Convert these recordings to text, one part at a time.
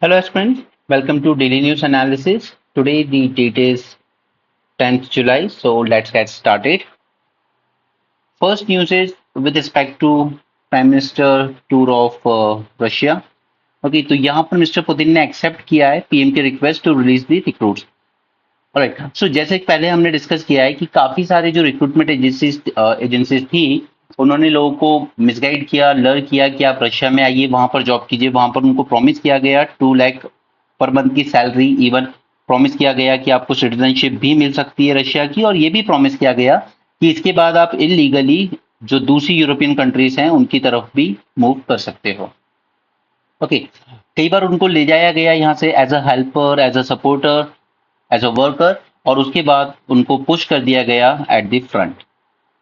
Hello, friends. Welcome to Daily News Analysis. Today, the date is 10th July, so let's get started. First news is with respect to Prime Minister tour of Russia. Okay तो यहाँ पर mister Putin ने accept किया है PM की request to release the recruits. Alright, so जैसे कि पहले हमने डिस्कस किया है कि काफी सारे जो रिक्रूटमेंट एजेंसीज थी, उन्होंने लोगों को मिसगाइड किया, लर किया कि आप रशिया में आइए, वहां पर जॉब कीजिए। वहां पर उनको प्रॉमिस किया गया 2 लाख पर मंथ की सैलरी, इवन प्रॉमिस किया गया कि आपको सिटीजनशिप भी मिल सकती है रशिया की, और ये भी प्रॉमिस किया गया कि इसके बाद आप इलीगली जो दूसरी यूरोपियन कंट्रीज हैं उनकी तरफ भी मूव कर सकते हो। ओके, कई बार उनको ले जाया गया यहाँ से as a helper, as a supporter, as a worker, और उसके बाद उनको पुश कर दिया गया एट द फ्रंट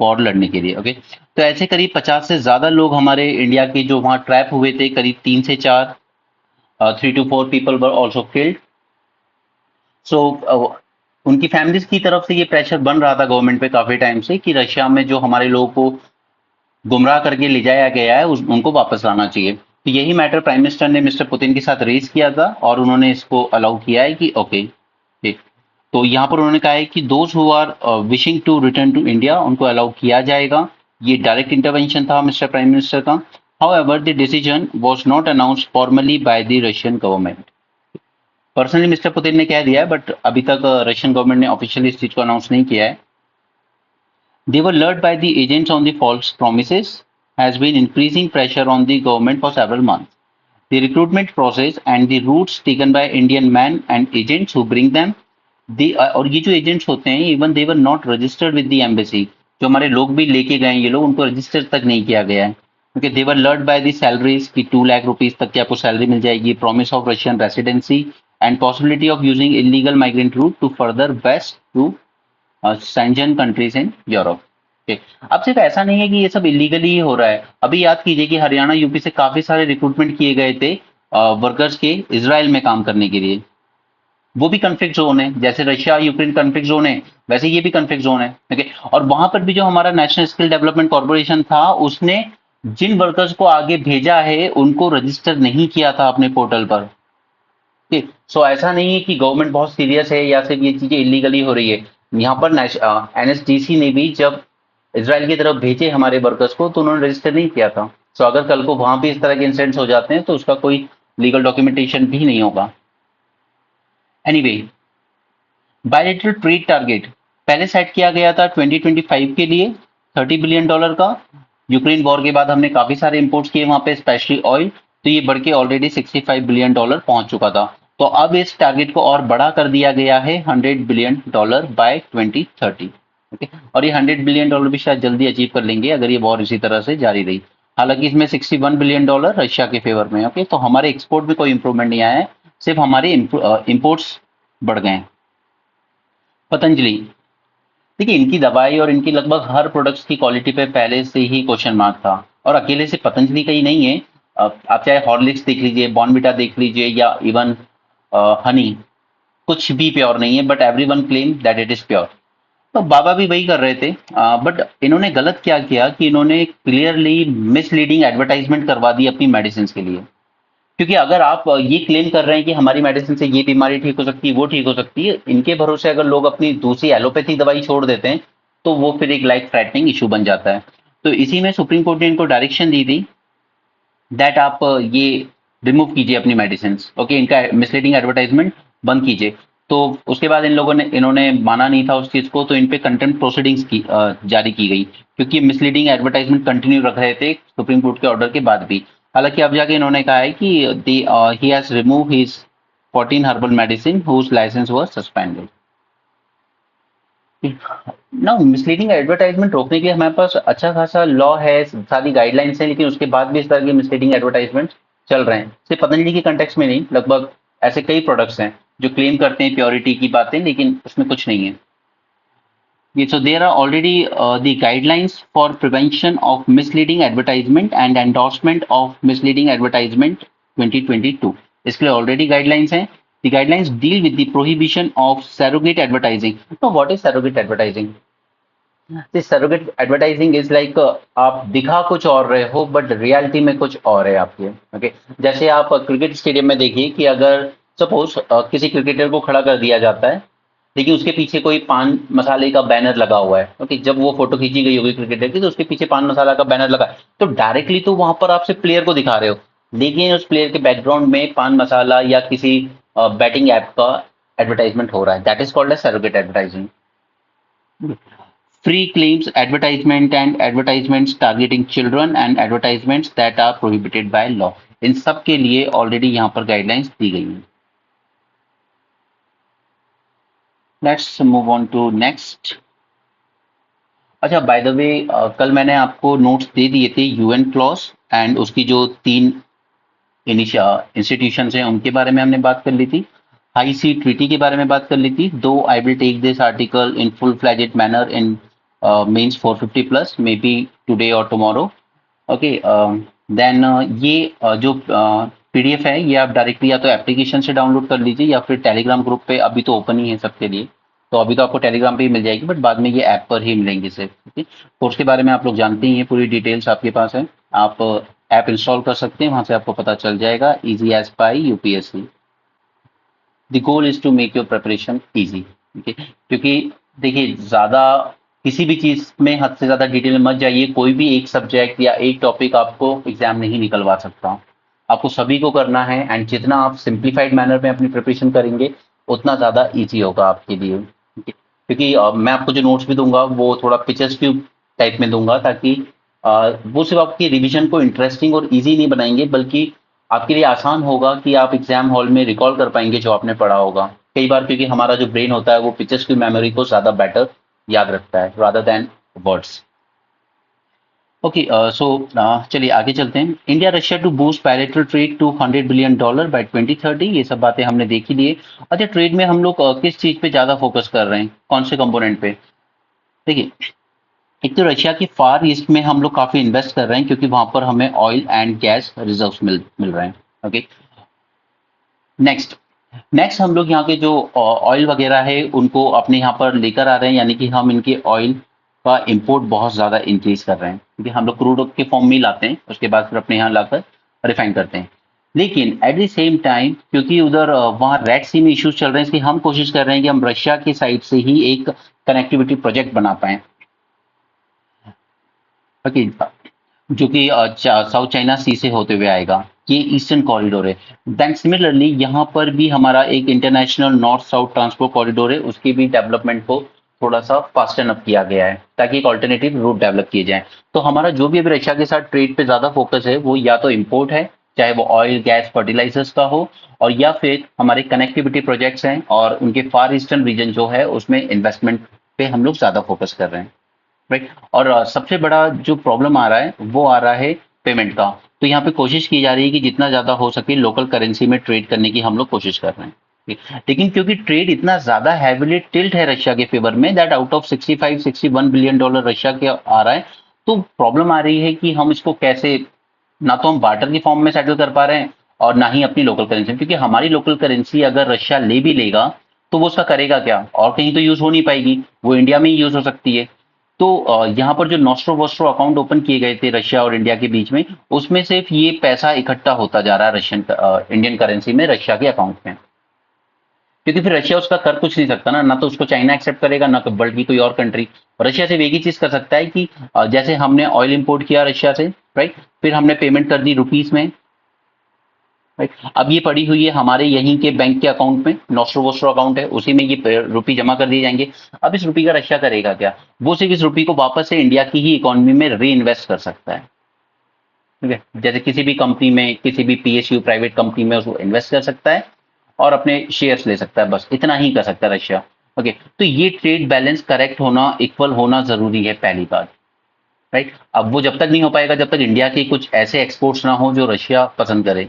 फॉर लड़ने के लिए। ओके, तो ऐसे करीब 50 से ज्यादा लोग हमारे इंडिया के जो वहां ट्रैप हुए थे, करीब 3 से 4, 3 to 4 people were also killed. So उनकी फैमिलीज की तरफ से ये प्रेशर बन रहा था गवर्नमेंट पे काफी टाइम से कि रशिया में जो हमारे लोगों को गुमराह करके ले जाया गया है उनको वापस लाना चाहिए। तो यही मैटर प्राइम मिनिस्टर ने मिस्टर पुतिन के साथ रेज किया था और उन्होंने इसको अलाउ किया है कि ओके ठीक। तो यहाँ पर उन्होंने कहा है कि those who are wishing to return to India उनको अलाउ किया जाएगा। ये डायरेक्ट इंटरवेंशन था मिस्टर प्राइम मिनिस्टर का। However the decision was not announced formally by the Russian government. Personally mister Putin ने कह दिया है, बट अभी तक रशियन गवर्नमेंट ने ऑफिशियली इस चीज को अनाउंस नहीं किया है। They were lured by the agents on the false promises has been increasing pressure on the government for several months. The recruitment process and the routes taken by Indian men and agents who bring them, और ये जो agents होते हैं even they were not registered with the embassy. जो हमारे लोग भी लेके गए ये लोग, उनको रजिस्टर तक नहीं किया गया है, क्योंकि दे वर लर्ड बाय द सैलरीज की 2 लाख रुपीज तक की आपको सैलरी मिल जाएगी, promise of Russian residency and possibility of using illegal migrant route to further west to Schengen countries in Europe. Okay. अब सिर्फ ऐसा नहीं है कि ये सब इलीगली ही हो रहा है। अभी याद कीजिए कि हरियाणा यूपी से काफी सारे रिक्रूटमेंट किए गए थे वर्कर्स के इजराइल में काम करने के लिए। वो भी कन्फ्लिक्ट जोन है, जैसे रशिया यूक्रेन कन्फ्लिक्ट जोन है वैसे ये भी कन्फ्लिक्ट जोन है। ओके, और वहां पर भी जो हमारा नेशनल स्किल डेवलपमेंट कॉर्पोरेशन था उसने जिन वर्कर्स को आगे भेजा है उनको रजिस्टर नहीं किया था अपने पोर्टल पर। ठीक, सो ऐसा नहीं है कि गवर्नमेंट बहुत सीरियस है या सिर्फ ये चीजें इलीगली हो रही है। यहाँ पर एनएसडीसी ने भी जब इसराइल की तरफ भेजे हमारे वर्कर्स को तो उन्होंने रजिस्टर नहीं किया था। सो अगर कल को वहां भी इस तरह के इंसिडेंट्स हो जाते हैं तो उसका कोई लीगल डॉक्यूमेंटेशन भी नहीं होगा। एनीवे, बायलेटरल ट्रेड टारगेट पहले सेट किया गया था 2025 के लिए $30 बिलियन का। यूक्रेन वॉर के बाद हमने काफी सारे इंपोर्ट्स किए वहां पे, स्पेशली ऑयल, तो ये बढ़ के ऑलरेडी $65 बिलियन पहुंच चुका था। तो अब इस टारगेट को और बड़ा कर दिया गया है $100 बिलियन बाय 2030। ओके, और ये $100 बिलियन भी शायद जल्दी अचीव कर लेंगे अगर ये वॉर इसी तरह से जारी रही। हालांकि इसमें $61 बिलियन रशिया के फेवर में। ओके, तो हमारे एक्सपोर्ट में कोई इंप्रूवमेंट नहीं आया है, सिर्फ हमारे इंपोर्ट्स बढ़ गए हैं। पतंजलि, देखिए इनकी दवाई और इनकी लगभग हर प्रोडक्ट्स की क्वालिटी पे पहले से ही क्वेश्चन मार्क था, और अकेले से पतंजलि का ही नहीं है। आप चाहे हॉर्लिक्स देख लीजिए, बॉर्नविटा देख लीजिए, या इवन हनी, कुछ भी प्योर नहीं है, but everyone claim that it is pure. तो बाबा भी वही कर रहे थे, बट इन्होंने गलत क्या किया कि इन्होंने क्लियरली मिसलीडिंग एडवर्टाइजमेंट करवा दी अपनी मेडिसिन के लिए। क्योंकि अगर आप ये क्लेम कर रहे हैं कि हमारी मेडिसिन से ये बीमारी ठीक हो सकती है, वो ठीक हो सकती है, इनके भरोसे अगर लोग अपनी दूसरी एलोपैथी दवाई छोड़ देते हैं तो वो फिर एक लाइफ थ्रेटनिंग इशू बन जाता है। तो इसी में सुप्रीम कोर्ट ने इनको डायरेक्शन दी थी दैट आप ये रिमूव कीजिए अपनी मेडिसिन। ओके, इनका मिसलीडिंग एडवर्टाइजमेंट बंद कीजिए। तो उसके बाद इन्होंने माना नहीं था उस चीज को, तो इन पे कंटेम्प्ट प्रोसीडिंग्स की जारी की गई, क्योंकि मिसलीडिंग एडवर्टाइजमेंट कंटिन्यू रख रहे थे सुप्रीम कोर्ट के ऑर्डर के बाद भी। हालांकि अब जाके इन्होंने कहा है कि he has remove his 14 herbal medicine whose licence was suspended. ना, मिसलीडिंग एडवर्टाइजमेंट रोकने के लिए हमारे पास अच्छा खासा लॉ है, सारी गाइडलाइंस हैं, लेकिन उसके बाद भी इस तरह के मिसलीडिंग एडवर्टाइजमेंट चल रहे हैं। सिर्फ पतंजलि के कंटेक्स में नहीं, लगभग ऐसे कई प्रोडक्ट्स हैं जो क्लेम करते हैं प्योरिटी की बातें, लेकिन उसमें कुछ नहीं है। ये so there are already the guidelines for prevention of misleading advertisement and endorsement of misleading advertisement 2022। इसके लिए ऑलरेडी गाइडलाइंस हैं। The guidelines deal with the prohibition of surrogate advertising. Now, what is surrogate advertising? Surrogate advertising is like आप दिखा कुछ और रहे हो but reality में कुछ और है आपके। ओके, जैसे आप क्रिकेट स्टेडियम में देखिए कि अगर सपोज किसी क्रिकेटर को खड़ा कर दिया जाता है, लेकिन उसके पीछे कोई पान मसाले का बैनर लगा हुआ है। ओके, जब वो फोटो खींची गई होगी क्रिकेटर की तो उसके पीछे पान मसाला का बैनर लगा है, तो डायरेक्टली तो वहां पर आप सिर्फ प्लेयर को दिखा रहे हो, लेकिन उस प्लेयर के बैकग्राउंड में पान मसाला या किसी बैटिंग ऐप का एडवर्टाइजमेंट हो रहा है। That is called as surrogate advertising. Free claims advertisement and advertisements targeting children and advertisements that are prohibited by law, इन सब के लिए ऑलरेडी यहाँ पर गाइडलाइंस दी गई हैं। Let's move on to next. अच्छा, बाय द वे, कल मैंने आपको नोट्स दे दिए थे यूएन क्लॉज एंड उसकी जो तीन इंस्टीट्यूशन हैं उनके बारे में हमने बात कर ली थी। हाई सी ट्रीटी के बारे में बात कर ली थी। दो I will take this article in full fledged manner in means 450 plus may be today और टुमारो। ओके, देन ये जो पीडीएफ है ये आप डायरेक्टली या तो एप्लीकेशन से डाउनलोड कर लीजिए या फिर टेलीग्राम ग्रुप पे, अभी तो ओपन ही है सबके लिए, तो अभी तो आपको टेलीग्राम पे ही मिल जाएगी बट बाद में ये ऐप पर ही मिलेंगे सिर्फ। ओके, कोर्स के बारे में आप लोग जानते ही हैं, पूरी डिटेल्स आपके पास है। आप ऐप इंस्टॉल कर सकते हैं, वहां से आपको पता चल जाएगा। Easy as pie UPSC, the goal is to make your preparation easy. क्योंकि देखिए, ज्यादा किसी भी चीज में हद से ज्यादा डिटेल में मत जाइए। कोई भी एक सब्जेक्ट या एक टॉपिक आपको एग्जाम नहीं निकलवा सकता, आपको सभी को करना है। एंड जितना आप सिंप्लीफाइड मैनर में अपनी प्रिपरेशन करेंगे उतना ज्यादा इजी होगा आपके लिए। क्योंकि मैं आपको जो नोट्स भी दूंगा वो थोड़ा पिक्चर्स क्यूब टाइप में दूंगा, ताकि वो सिर्फ आपकी रिवीजन को इंटरेस्टिंग और इजी नहीं बनाएंगे, बल्कि आपके लिए आसान होगा कि आप एग्जाम हॉल में रिकॉल कर पाएंगे जो आपने पढ़ा होगा। कई बार क्योंकि हमारा जो ब्रेन होता है वो पिक्चर्स की मेमोरी को ज्यादा बेटर याद रखता है rather than words. Okay, so चलिए आगे चलते हैं। India Russia to boost bilateral trade to $100 billion by 2030, ये सब बातें हमने देखी लिए। अच्छा, ट्रेड में हम लोग किस चीज पे ज्यादा फोकस कर रहे हैं, कौन से कंपोनेंट पे? देखिए, एक तो रशिया की फार ईस्ट में हम लोग काफी इन्वेस्ट कर रहे हैं क्योंकि वहां पर हमें ऑयल एंड गैस रिजर्व्स मिल रहे हैं। ओके, नेक्स्ट नेक्स्ट हम लोग यहाँ के जो ऑयल वगैरह है उनको अपने यहाँ पर लेकर आ रहे हैं, यानी कि हम इनके ऑयल का इंपोर्ट बहुत ज्यादा इंक्रीज कर रहे हैं, क्योंकि हम लोग क्रूड के फॉर्म में ही लाते हैं, उसके बाद फिर अपने यहाँ लाकर रिफाइन करते हैं। लेकिन एट द सेम टाइम क्योंकि उधर वहाँ रेड सी में इश्यूज चल रहे हैं, इसलिए हम कोशिश कर रहे हैं कि हम रशिया की साइड से ही एक कनेक्टिविटी प्रोजेक्ट बना पाए। ओके, जो कि साउथ चाइना सी से होते हुए आएगा, ये ईस्टर्न कॉरिडोर है। देन सिमिलरली यहाँ पर भी हमारा एक international north south transport corridor है, उसकी भी डेवलपमेंट को थोड़ा सा फास्टन अप किया गया है ताकि एक ऑल्टरनेटिव रूट डेवलप किए जाए। तो हमारा जो भी अभी रशिया के साथ ट्रेड पे ज्यादा फोकस है वो या तो इम्पोर्ट है, चाहे वो ऑयल गैस फर्टिलाइजर्स का हो, और या फिर हमारे कनेक्टिविटी प्रोजेक्ट्स हैं और उनके फार ईस्टर्न रीजन जो है उसमें इन्वेस्टमेंट पे हम लोग ज्यादा फोकस कर रहे हैं। राइट, और सबसे बड़ा जो प्रॉब्लम आ रहा है वो आ रहा है पेमेंट का। तो यहाँ पे कोशिश की जा रही है कि जितना ज्यादा हो सके लोकल करेंसी में ट्रेड करने की हम लोग कोशिश कर रहे हैं। ठीक? लेकिन क्योंकि ट्रेड इतना ज्यादा हैविली टिल्ट है रशिया के फेवर में, that out of 65-61 billion dollar Russia के आ रहा है, तो प्रॉब्लम आ रही है कि हम इसको कैसे, ना तो हम बार्टर की फॉर्म में सेटल कर पा रहे हैं और ना ही अपनी लोकल करेंसी में, क्योंकि हमारी लोकल करेंसी अगर रशिया ले भी लेगा तो वो उसका करेगा क्या, और कहीं तो यूज हो नहीं पाएगी, वो इंडिया में ही यूज हो सकती है। तो यहाँ पर जो नॉस्ट्रो वोस्ट्रो अकाउंट ओपन किए गए थे रशिया और इंडिया के बीच में, उसमें सिर्फ ये पैसा इकट्ठा होता जा रहा है रशियन इंडियन करेंसी में रशिया के अकाउंट में, क्योंकि फिर रशिया उसका कर कुछ नहीं सकता ना तो उसको चाइना एक्सेप्ट करेगा ना तो बल्कि कोई और कंट्री। रशिया सिर्फ एक ही चीज कर सकता है कि जैसे हमने ऑयल इंपोर्ट किया रशिया से, राइट, फिर हमने पेमेंट कर दी रुपीस में, राइट, अब ये पड़ी हुई है हमारे यहीं के बैंक के अकाउंट में, नॉस्ट्रो वोस्ट्रो अकाउंट है, उसी में ये रुपी जमा कर दिए जाएंगे। अब इस रुपी का रशिया करेगा क्या? वो सिर्फ इस रुपी को वापस से इंडिया की ही इकोनॉमी में री इन्वेस्ट कर सकता है। ठीक है, जैसे किसी भी कंपनी में, किसी भी पीएसयू प्राइवेट कंपनी में उसको इन्वेस्ट कर सकता है और अपने शेयर्स ले सकता है, बस इतना ही कर सकता है रशिया। ओके, तो ये ट्रेड बैलेंस करेक्ट होना, इक्वल होना जरूरी है पहली बात, राइट। अब वो जब तक नहीं हो पाएगा जब तक इंडिया के कुछ ऐसे एक्सपोर्ट्स ना हो जो रशिया पसंद करे।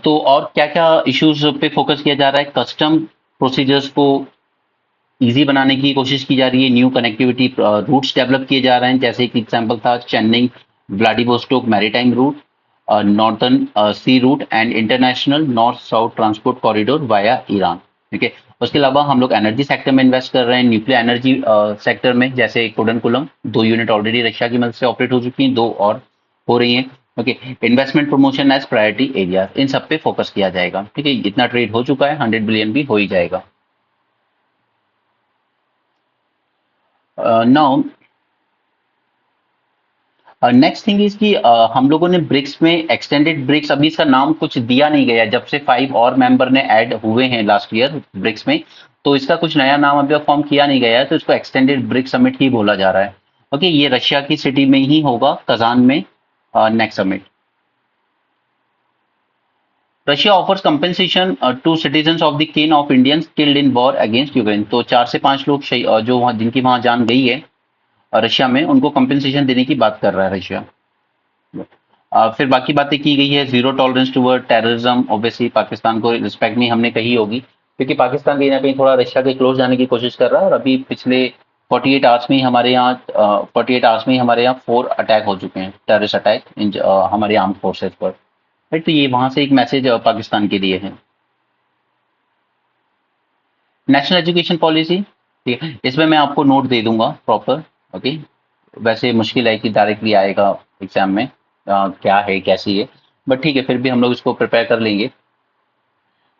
तो और क्या क्या इश्यूज पे फोकस किया जा रहा है? कस्टम प्रोसीजर्स को इजी बनाने की कोशिश की जा रही है, न्यू कनेक्टिविटी रूट्स डेवलप किए जा रहे हैं, जैसे एक एग्जांपल था Chennai Vladivostok maritime route, northern sea route and international north south transport corridor via Iran. ठीक है। उसके अलावा हम लोग एनर्जी सेक्टर में इन्वेस्ट कर रहे हैं, न्यूक्लियर एनर्जी सेक्टर में, जैसे कुडनकुलम 2 यूनिट ऑलरेडी रशिया की मदद से ऑपरेट हो चुकी हैं, 2 और हो रही हैं। Okay. Investment promotion as priority area, इन सब पे फोकस किया जाएगा। ठीक है, इतना ट्रेड हो चुका है, 100 बिलियन भी हो ही जाएगा। नाउ नेक्स्ट थिंग इज कि हम लोगों ने ब्रिक्स में एक्सटेंडेड ब्रिक्स, अभी इसका नाम कुछ दिया नहीं गया जब से 5 और मेंबर ने ऐड हुए हैं लास्ट ईयर ब्रिक्स में, तो इसका कुछ नया नाम अभी फॉर्म किया नहीं गया है, तो इसको एक्सटेंडेड ब्रिक्स समिट ही बोला जा रहा है। ओके, ये रशिया की सिटी में ही होगा, कजान में, next summit. Russia offers compensation to citizens of the kin of Indians killed in war against Ukraine, तो 4 से 5 लोग जो जिनकी वहां जान गई है रशिया में, उनको कंपेंसेशन देने की बात कर रहा है रशिया। फिर बाकी बातें की गई है, zero tolerance toward terrorism, obviously Pakistan को रिस्पेक्ट नहीं हमने कही होगी, क्योंकि पाकिस्तान कहीं ना कहीं थोड़ा रशिया के क्लोज जाने की कोशिश कर रहा है, और अभी पिछले 48 आवर्स में ही हमारे यहाँ 48 आवर्स में ही हमारे यहाँ 4 अटैक हो चुके हैं, टेररिस्ट अटैक हमारे आर्म फोर्सेज पर। राइट, तो ये वहां से एक मैसेज पाकिस्तान के लिए है। नेशनल एजुकेशन पॉलिसी, ठीक है, इसमें मैं आपको नोट दे दूंगा प्रॉपर। ओके, वैसे मुश्किल है कि डायरेक्टली आएगा एग्जाम में क्या है कैसी है, बट ठीक है, फिर भी हम लोग इसको प्रिपेयर कर लेंगे।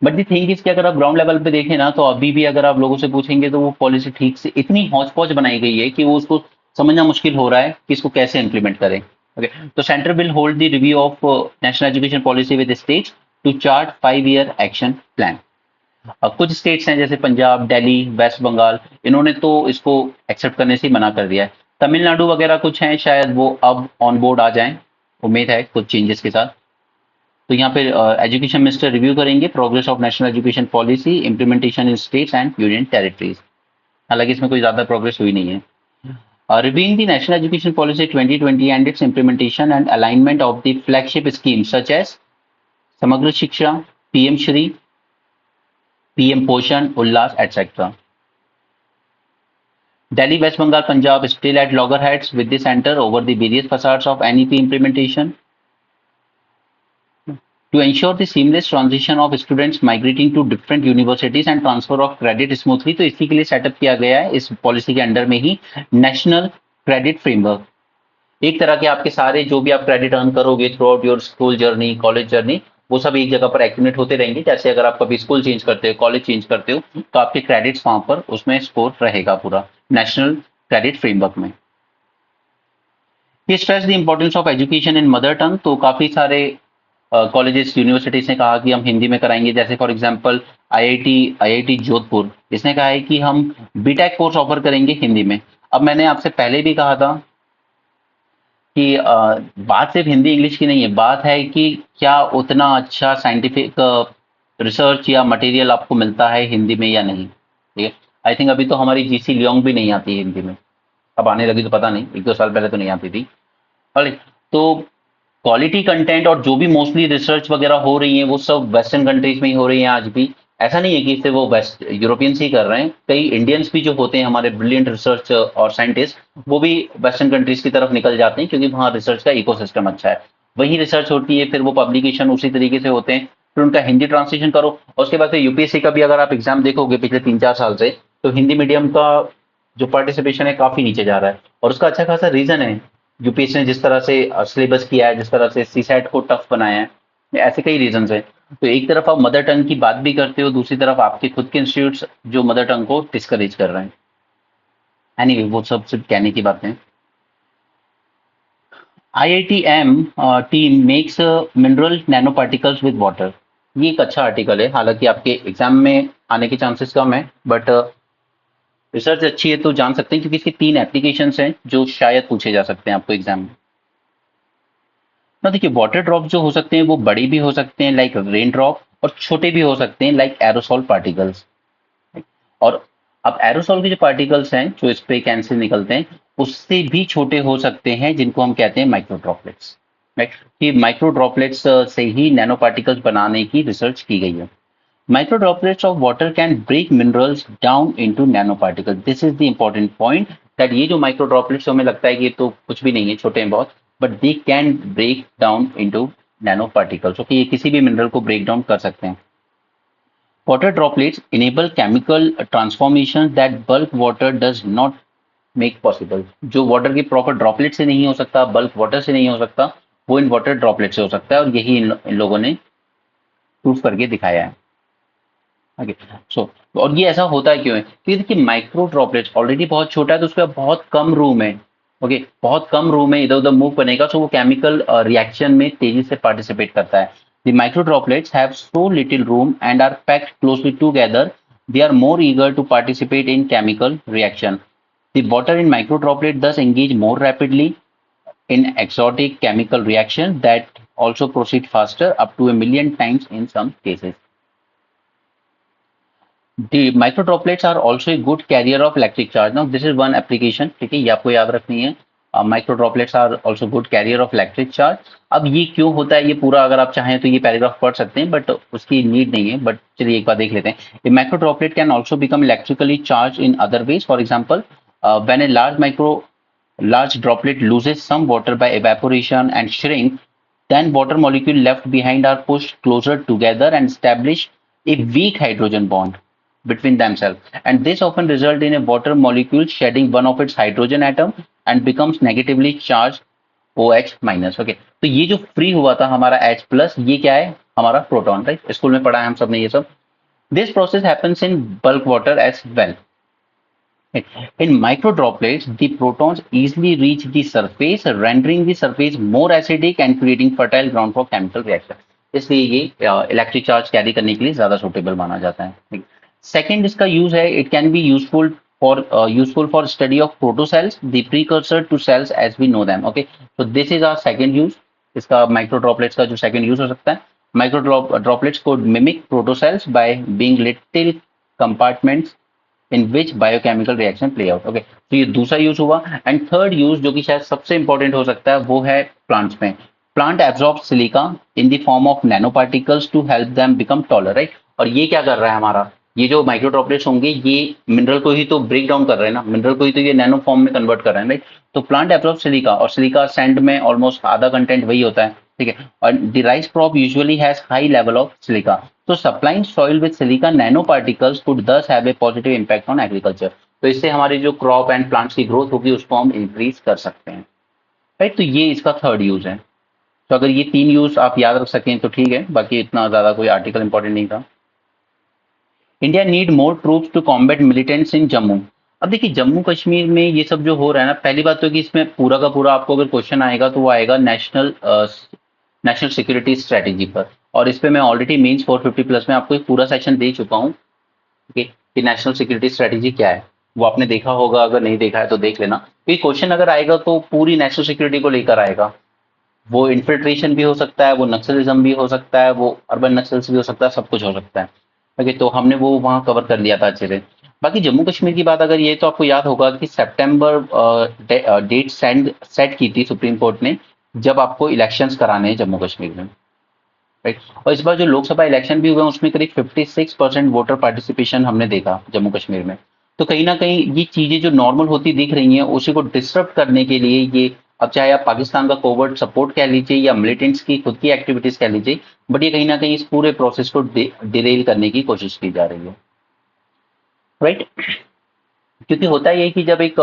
बट दी थिंग इज कि अगर आप ग्राउंड लेवल पे देखें ना, तो अभी भी अगर आप लोगों से पूछेंगे तो वो पॉलिसी ठीक से इतनी हौच पौच बनाई गई है कि वो उसको समझना मुश्किल हो रहा है कि इसको कैसे इंप्लीमेंट करें। ओके, तो centre will hold the review of national education policy with states to chart 5 year action plan. कुछ स्टेट्स हैं जैसे पंजाब, दिल्ली, वेस्ट बंगाल, इन्होंने तो इसको एक्सेप्ट करने से ही मना कर दिया है। तमिलनाडु वगैरह कुछ हैं, शायद वो अब ऑन बोर्ड आ जाएं, उम्मीद है कुछ चेंजेस के साथ। तो यहाँ पे एजुकेशन मिनिस्टर रिव्यू करेंगे progress of national education policy implementation in states and union territories. हालांकि इसमें कोई ज्यादा प्रोग्रेस हुई नहीं है। Reviewing the National Education Policy 2020 and its implementation and alignment of the flagship schemes such as Samagra Shiksha, PM Shri, PM Poshan, Ullas, etc. Delhi, West Bengal, Punjab still at loggerheads with the center over the various facades of NEP implementation. To ensure the seamless transition of students migrating to different universities and transfer of credit smoothly, तो इसी के लिए setup किया गया है इस policy के under में ही नेशनल क्रेडिट फ्रेमवर्क। एक तरह के आपके सारे जो भी आप क्रेडिट अर्न करोगे through out your school journey, college journey, वो सब एक जगह पर एक्यूमुलेट होते रहेंगे। जैसे अगर आप कभी स्कूल चेंज करते हो, कॉलेज चेंज करते हो, तो आपके क्रेडिट्स वहां पर उसमें स्कोर रहेगा पूरा नेशनल क्रेडिट फ्रेमवर्क में। ये stress the importance of education in mother tongue, तो काफी सारे कॉलेजेस यूनिवर्सिटीज ने कहा कि हम हिंदी में कराएंगे। जैसे फॉर एग्जांपल आईआईटी जोधपुर, इसने कहा है कि हम बीटेक कोर्स ऑफर करेंगे हिंदी में। अब मैंने आपसे पहले भी कहा था कि बात सिर्फ हिंदी इंग्लिश की नहीं है, बात है कि क्या उतना अच्छा साइंटिफिक रिसर्च या मटेरियल आपको मिलता है हिंदी में या नहीं। ठीक है, आई थिंक अभी तो हमारी जीसी लियोंग भी नहीं आती है हिंदी में, अब आने लगी तो पता नहीं, 1-2 साल पहले तो नहीं आती थी। और तो क्वालिटी कंटेंट और जो भी मोस्टली रिसर्च वगैरह हो रही है वो सब वेस्टर्न कंट्रीज में ही हो रही है आज भी। ऐसा नहीं है कि सिर्फ वो वेस्ट यूरोपियंस ही कर रहे हैं, कई इंडियंस भी जो होते हैं हमारे ब्रिलियंट रिसर्च और साइंटिस्ट, वो भी वेस्टर्न कंट्रीज की तरफ निकल जाते हैं, क्योंकि वहाँ रिसर्च का इकोसिस्टम अच्छा है, वही रिसर्च होती है, फिर वो पब्लिकेशन उसी तरीके से होते हैं, फिर उनका हिंदी ट्रांसलेशन करो, और उसके बाद फिर यूपीएससी का भी अगर आप एग्जाम देखोगे पिछले 3-4 साल से, तो हिंदी मीडियम का जो पार्टिसिपेशन है काफी नीचे जा रहा है, और उसका अच्छा खासा रीजन है यूपीएससी ने जिस तरह से सिलेबस किया है, जिस तरह से सीसैट को टफ बनाया है, ऐसे कई रीजन है। तो एक तरफ आप मदर टंग की बात भी करते हो, दूसरी तरफ आपके खुद के इंस्टीट्यूट्स जो मदर टंग को डिस्करेज कर रहे हैं। एनीवे, वो सब सिर्फ कहने की बातें। IITM team makes mineral nano particles with water, ये एक अच्छा आर्टिकल है, हालांकि आपके एग्जाम में आने के चांसेस कम है, बट रिसर्च अच्छी है तो जान सकते हैं, क्योंकि इसके 3 एप्लीकेशंस हैं जो शायद पूछे जा सकते हैं आपको एग्जाम में। ना देखिए, वाटर ड्रॉप जो हो सकते हैं वो बड़े भी हो सकते हैं लाइक रेन ड्रॉप, और छोटे भी हो सकते हैं लाइक एरोसॉल पार्टिकल्स। और अब एरोसॉल के जो पार्टिकल्स हैं जो स्प्रे कैन से निकलते हैं, उससे भी छोटे हो सकते हैं, जिनको हम कहते हैं माइक्रो ड्रॉपलेट्स। राइट, कि माइक्रो ड्रॉपलेट्स से ही नैनो पार्टिकल्स बनाने की रिसर्च की गई है। Micro droplets of water can break minerals down into nano particles, this is the important point, that ये जो माइक्रो ड्रॉपलेट्स हमें लगता है कि ये तो कुछ भी नहीं है, छोटे हैं बहुत, but they can break down into nano particles. Okay, ये किसी भी मिनरल को ब्रेक डाउन कर सकते हैं। Water droplets enable chemical transformations that bulk water does not make possible. जो वाटर की प्रॉपर ड्रॉपलेट से नहीं हो सकता, बल्क वाटर से नहीं हो सकता, वो इन वाटर ड्रॉपलेट से हो सकता है, और यही इन लोगों ने प्रूफ करके दिखाया है। ओके, सो और ये ऐसा होता है क्यों है? क्योंकि देखिए माइक्रो ड्रॉपलेट्स ऑलरेडी बहुत छोटा है, तो उसका बहुत कम रूम है। ओके, बहुत कम रूम है, इधर उधर मूव बनेगा, सो वो केमिकल रिएक्शन में तेजी से पार्टिसिपेट करता है। The micro droplets have so little room and are packed closely together, they are more eager to participate in chemical reaction. The water in microdroplet thus engage more rapidly in exotic chemical reaction that also proceed faster, up to 1 million times in some cases. The microdroplets are also a good carrier of electric charge. Now this is one application, ठीक है, ये आपको याद रखनी है। Microdroplets are also good carrier of electric charge. अब ये क्यों होता है, ये पूरा अगर आप चाहें तो ये पैराग्राफ पढ़ सकते हैं, बट उसकी नीड नहीं है, बट चलिए एक बार देख लेते हैं। A microdroplet can also become electrically charged in other ways. For example, when a large droplet loses some water by evaporation and shrink, then water molecule left behind are pushed closer together and establish a weak hydrogen bond between themselves, and this often result in a water molecule shedding one of its hydrogen atom and becomes negatively charged OH minus. Okay, तो ये जो free हुआ था हमारा H plus, ये क्या है? हमारा प्रोटॉन, राइट? स्कूल में पढ़ा है हम सब ने ये सब। This process happens in bulk water as well. In micro droplets, the protons easily reach the surface, rendering the surface more acidic and creating fertile ground for chemical reaction. इसलिए ये इलेक्ट्रिक चार्ज कैरी करने के लिए ज्यादा suitable माना जाता है। Second इसका यूज है, it can be useful for study of protocells, the precursor to cells as we know them. Okay, तो this is our second use. इसका माइक्रो ड्रॉपलेट्स का जो सेकेंड यूज हो सकता है, माइक्रो ड्रॉपलेट्स को mimic protocells by being little compartments in which biochemical reaction play out. Okay, तो ये दूसरा यूज हुआ। एंड थर्ड यूज, जो कि शायद सबसे इंपॉर्टेंट हो सकता है, वो है प्लांट्स में। Plant absorb silica in the form of nano particles to help them become taller, right? और ये क्या कर रहा है हमारा, ये जो माइक्रो ड्रॉपलेट्स होंगे, ये मिनरल को ही तो ब्रेक डाउन कर रहे हैं ना, मिनरल को ही तो ये नैनो फॉर्म में कन्वर्ट कर रहे हैं, राइट? तो प्लांट एब्जॉर्ब सिलिका, और सिलिका सैंड में ऑलमोस्ट आधा कंटेंट वही होता है, ठीक है। और the rice crop usually has high level of silica, तो supplying soil with silica nano particles could thus have a positive impact on agriculture. तो इससे हमारी जो क्रॉप एंड प्लांट्स की ग्रोथ होगी उसको हम इंक्रीज कर सकते हैं, राइट? तो ये इसका थर्ड यूज है। तो अगर ये तीन यूज आप याद रख सकें तो ठीक है, बाकी इतना ज्यादा कोई आर्टिकल इंपॉर्टेंट नहीं था। India need more troops to combat militants in Jammu. अब देखिए जम्मू कश्मीर में ये सब जो हो रहा है ना, पहली बात तो कि इसमें पूरा का पूरा आपको अगर क्वेश्चन आएगा तो वो आएगा नेशनल सिक्योरिटी स्ट्रेटेजी पर, और इस पे मैं ऑलरेडी मेंस 450 प्लस में आपको एक पूरा सेक्शन दे चुका हूँ, ठीक है, कि नेशनल सिक्योरिटी स्ट्रेटेजी क्या है। वो आपने देखा होगा, अगर नहीं देखा है तो देख लेना। क्योंकि क्वेश्चन अगर आएगा तो पूरी नेशनल सिक्योरिटी को लेकर आएगा। वो इन्फिल्ट्रेशन भी हो सकता है, वो नक्सलिज्म भी हो सकता है, वो अर्बन नक्सल्स भी हो सकता है, सब कुछ हो सकता है। ओके, तो हमने वो वहाँ कवर कर लिया था अच्छे से। बाकी जम्मू कश्मीर की बात अगर ये, तो आपको याद होगा कि सितंबर डेट सेट की थी सुप्रीम कोर्ट ने, जब आपको इलेक्शंस कराने हैं जम्मू कश्मीर में, राइट? और इस बार जो लोकसभा इलेक्शन भी हुए उसमें करीब 56% वोटर पार्टिसिपेशन हमने देखा जम्मू कश्मीर में। तो कहीं ना कहीं ये चीजें जो नॉर्मल होती दिख रही हैं, उसी को डिस्टर्ब करने के लिए ये, अब चाहे आप पाकिस्तान का कोवर्ट सपोर्ट कह लीजिए या मिलिटेंट्स की खुद की एक्टिविटीज कह लीजिए, बट ये कहीं ना कहीं इस पूरे प्रोसेस को डिरेल करने की कोशिश की जा रही है, राइट? क्योंकि होता ये है कि जब एक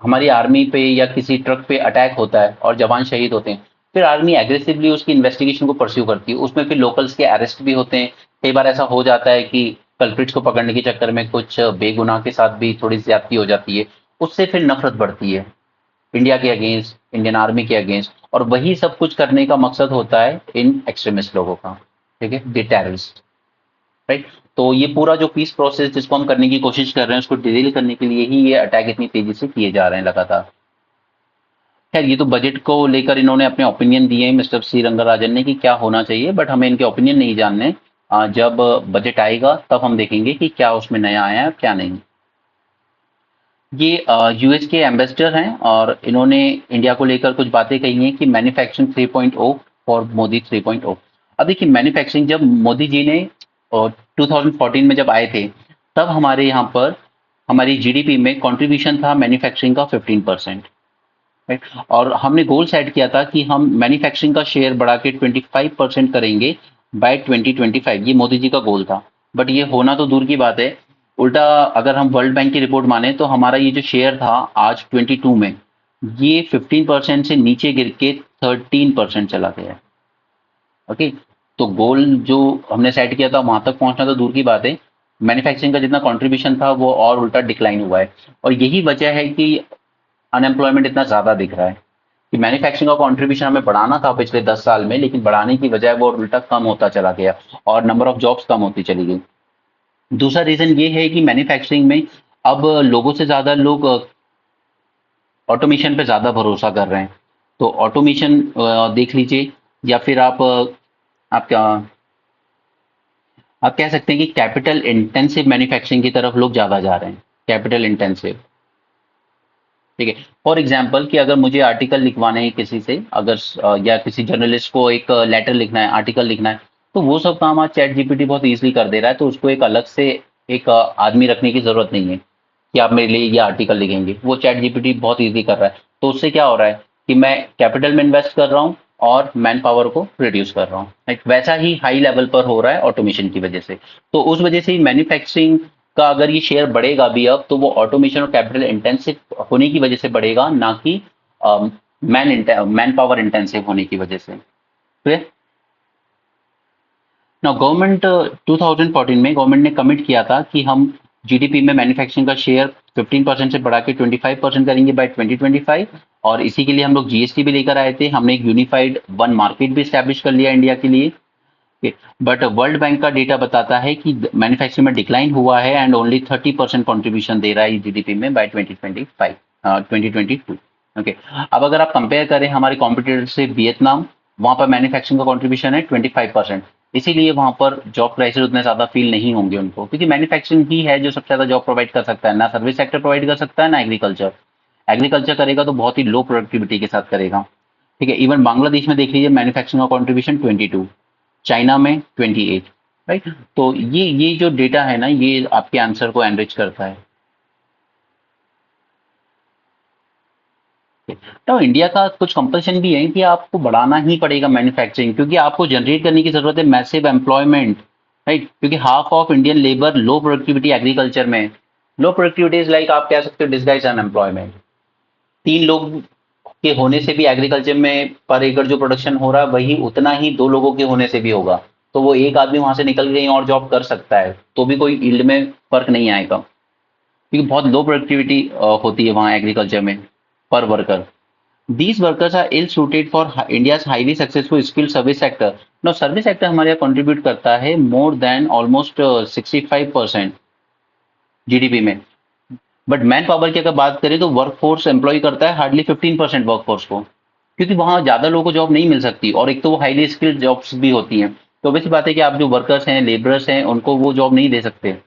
हमारी आर्मी पे या किसी ट्रक पे अटैक होता है और जवान शहीद होते हैं, फिर आर्मी एग्रेसिवली उसकी इन्वेस्टिगेशन को परस्यू करती है, उसमें फिर लोकल्स के अरेस्ट भी होते हैं। कई बार ऐसा हो जाता है कि कल्प्रिट्स को पकड़ने के चक्कर में कुछ बेगुनाह के साथ भी थोड़ी ज्यादती हो जाती है, उससे फिर नफरत बढ़ती है इंडिया के अगेंस्ट, इंडियन आर्मी के अगेंस्ट, और वही सब कुछ करने का मकसद होता है इन एक्सट्रीमिस्ट लोगों का, ठीक है, द टेररिस्ट, राइट? तो ये पूरा जो पीस प्रोसेस जिसको हम करने की कोशिश कर रहे हैं उसको डिटेल करने के लिए ही ये अटैक इतनी तेजी से किए जा रहे हैं लगातार। खैर, ये तो बजट को लेकर इन्होंने अपने ओपिनियन दिए हैं मिस्टर सी रंगराजन ने कि क्या होना चाहिए, बट हमें इनके ओपिनियन नहीं जानने। जब बजट आएगा तब हम देखेंगे कि क्या उसमें नया आया है क्या नहीं। ये यूएस के एम्बेसडर हैं और इन्होंने इंडिया को लेकर कुछ बातें कही हैं कि मैन्युफैक्चरिंग 3.0 फॉर मोदी 3.0। अब देखिए मैन्युफैक्चरिंग, जब मोदी जी ने 2014 में जब आए थे, तब हमारे यहाँ पर हमारी जीडीपी में कंट्रीब्यूशन था मैन्युफैक्चरिंग का 15%, राइट? और हमने गोल सेट किया था कि हम मैन्युफैक्चरिंग का शेयर बढ़ा के 25% करेंगे बाय 2025। ये मोदी जी का गोल था। बट ये होना तो दूर की बात है। उल्टा अगर हम वर्ल्ड बैंक की रिपोर्ट माने तो हमारा ये जो शेयर था आज 22 में, ये 15% से नीचे गिर के 13% चला गया है। ओके, तो गोल जो हमने सेट किया था वहां तक पहुंचना तो दूर की बात है, मैन्युफैक्चरिंग का जितना कंट्रीब्यूशन था वो और उल्टा डिक्लाइन हुआ है। और यही वजह है कि अनएम्प्लॉयमेंट इतना ज्यादा दिख रहा है कि मैन्युफैक्चरिंग का कंट्रीब्यूशन हमें बढ़ाना था पिछले 10 साल में, लेकिन बढ़ाने की बजाय वो उल्टा कम होता चला गया और नंबर ऑफ जॉब्स कम होती चली गई। दूसरा रीजन ये है कि मैन्युफैक्चरिंग में अब लोगों से ज्यादा लोग ऑटोमेशन पे ज्यादा भरोसा कर रहे हैं। तो ऑटोमेशन देख लीजिए, या फिर आप क्या आप कह सकते हैं कि कैपिटल इंटेंसिव मैन्युफैक्चरिंग की तरफ लोग ज्यादा जा रहे हैं। कैपिटल इंटेंसिव, ठीक है। फॉर एग्जाम्पल कि अगर मुझे आर्टिकल लिखवाने हैं किसी से, अगर या किसी जर्नलिस्ट को एक लेटर लिखना है, आर्टिकल लिखना है, तो वो सब काम आज चैट जीपीटी बहुत इजीली कर दे रहा है। तो उसको एक अलग से एक आदमी रखने की जरूरत नहीं है कि आप मेरे लिए ये आर्टिकल लिखेंगे, वो चैट जीपीटी बहुत इजीली कर रहा है। तो उससे क्या हो रहा है कि मैं कैपिटल में इन्वेस्ट कर रहा हूँ और मैन पावर को रिड्यूस कर रहा हूँ। एक वैसा ही हाई लेवल पर हो रहा है ऑटोमेशन की वजह से। तो उस वजह से मैन्युफैक्चरिंग का अगर ये शेयर बढ़ेगा भी अब, तो वो ऑटोमेशन और कैपिटल इंटेंसिव होने की वजह से बढ़ेगा, ना कि मैन पावर इंटेंसिव होने की वजह से। क्लियर? ना गवर्नमेंट 2014 में गवर्नमेंट ने कमिट किया था कि हम जीडीपी में मैन्युफैक्चरिंग का शेयर 15% से बढ़ा के 25% करेंगे बाय 2025। और इसी के लिए हम लोग जीएसटी भी लेकर आए थे, हमने एक यूनिफाइड वन मार्केट भी स्टैब्लिश कर लिया इंडिया के लिए। बट वर्ल्ड बैंक का डेटा बताता है कि मैन्युफैक्चरिंग में डिक्लाइन हुआ है एंड ओनली 30% कॉन्ट्रीब्यूशन दे रहा है जीडीपी में बाय 2025 2022। ओके, अब अगर आप कंपेयर करें हमारे कॉम्पिटिटर से वियतनाम, वहां पर मैन्युफैक्चरिंग का कॉन्ट्रीब्यूशन है 25%। इसीलिए वहां पर जॉब क्राइसिस उतने ज्यादा फील नहीं होंगे उनको, क्योंकि मैन्युफैक्चरिंग ही है जो सबसे ज्यादा जॉब प्रोवाइड कर सकता है। ना सर्विस सेक्टर प्रोवाइड कर सकता है, ना एग्रीकल्चर। एग्रीकल्चर करेगा तो बहुत ही लो प्रोडक्टिविटी के साथ करेगा। ठीक है, इवन बांग्लादेश में देख लीजिए मैन्युफैक्चरिंग का कॉन्ट्रीब्यूशन 22, चाइना में 28। राइट? तो ये जो डेटा है ना, ये आपके आंसर को एनरिच करता है। तो इंडिया का कुछ कंपल्शन भी है कि आपको बढ़ाना ही पड़ेगा मैन्युफैक्चरिंग, क्योंकि आपको जनरेट करने की जरूरत है मैसिव एम्प्लॉयमेंट। राइट? क्योंकि half of Indian labour low productivity agriculture में। लो प्रोडक्टिविटी इज लाइक, आप कह सकते हो, डिस्गाइज अनएम्प्लॉयमेंट। 3 लोग के होने से भी एग्रीकल्चर में पर एकड़ जो प्रोडक्शन हो रहा है वही उतना ही 2 लोगों के होने से भी होगा। तो वो एक आदमी वहां से निकल के कहीं और जॉब कर सकता है, तो भी कोई यील्ड में फर्क नहीं आएगा, क्योंकि बहुत लो प्रोडक्टिविटी होती है वहां एग्रीकल्चर में पर worker. These workers are ill suited for India's highly successful skilled service sector. Now, service sector हमारे यहाँ contribute करता है more than almost 65% जीडीपी में। बट मैन पावर की अगर बात करें तो वर्क फोर्स एम्प्लॉय करता है हार्डली 15% वर्क फोर्स को, क्योंकि वहां ज्यादा लोगों को जॉब नहीं मिल सकती, और एक तो वो हाईली स्किल्ड जॉब्स भी होती हैं। तो वैसी बात है कि आप जो वर्कर्स हैं, लेबरर्स हैं, उनको वो जॉब नहीं दे सकते।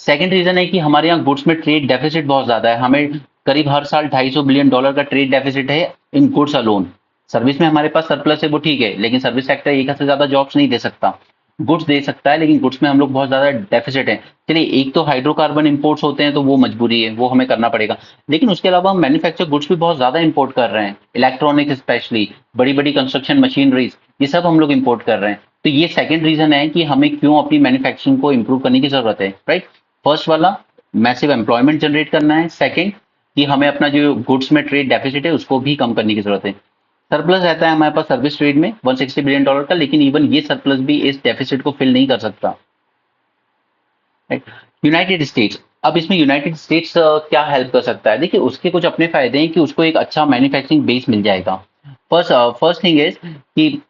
सेकंड रीजन है कि हमारे यहाँ गुड्स में ट्रेड डेफिसिट बहुत ज्यादा है। हमें करीब हर साल $250 बिलियन का ट्रेड डेफिसिट है इन गुड्स अलोन। सर्विस में हमारे पास सरप्लस है, वो ठीक है, लेकिन सर्विस सेक्टर एक से ज्यादा जॉब्स नहीं दे सकता। गुड्स दे सकता है, लेकिन गुड्स में हम लोग बहुत ज्यादा डेफिसिट है। चलिए, एक तो हाइड्रोकार्बन इंपोर्ट्स होते हैं, तो वो मजबूरी है, वो हमें करना पड़ेगा। लेकिन उसके अलावा हम मैन्युफैक्चर गुड्स भी बहुत ज्यादा इंपोर्ट कर रहे हैं, इलेक्ट्रॉनिक्स स्पेशली, बड़ी बड़ी कंस्ट्रक्शन मशीनरीज, ये सब हम लोग इंपोर्ट कर रहे हैं। तो ये सेकंड रीजन है कि हमें क्यों अपनी मैन्युफैक्चरिंग को इंप्रूव करने की जरूरत है। राइट? फर्स्ट वाला, मैसिव एम्प्लॉयमेंट जनरेट करना है। सेकंड, कि हमें अपना जो गुड्स में ट्रेड डेफिसिट है उसको भी कम करने की जरूरत है। सरप्लस रहता है हमारे पास सर्विस ट्रेड में $160 बिलियन का, लेकिन इवन ये सरप्लस भी इस डेफिसिट को फिल नहीं कर सकता। यूनाइटेड स्टेट्स, अब इसमें यूनाइटेड स्टेट्स क्या हेल्प कर सकता है? देखिए, उसके कुछ अपने फायदे हैं कि उसको एक अच्छा मैन्युफैक्चरिंग बेस मिल जाएगा। फर्स्ट फर्स्ट थिंग इज कि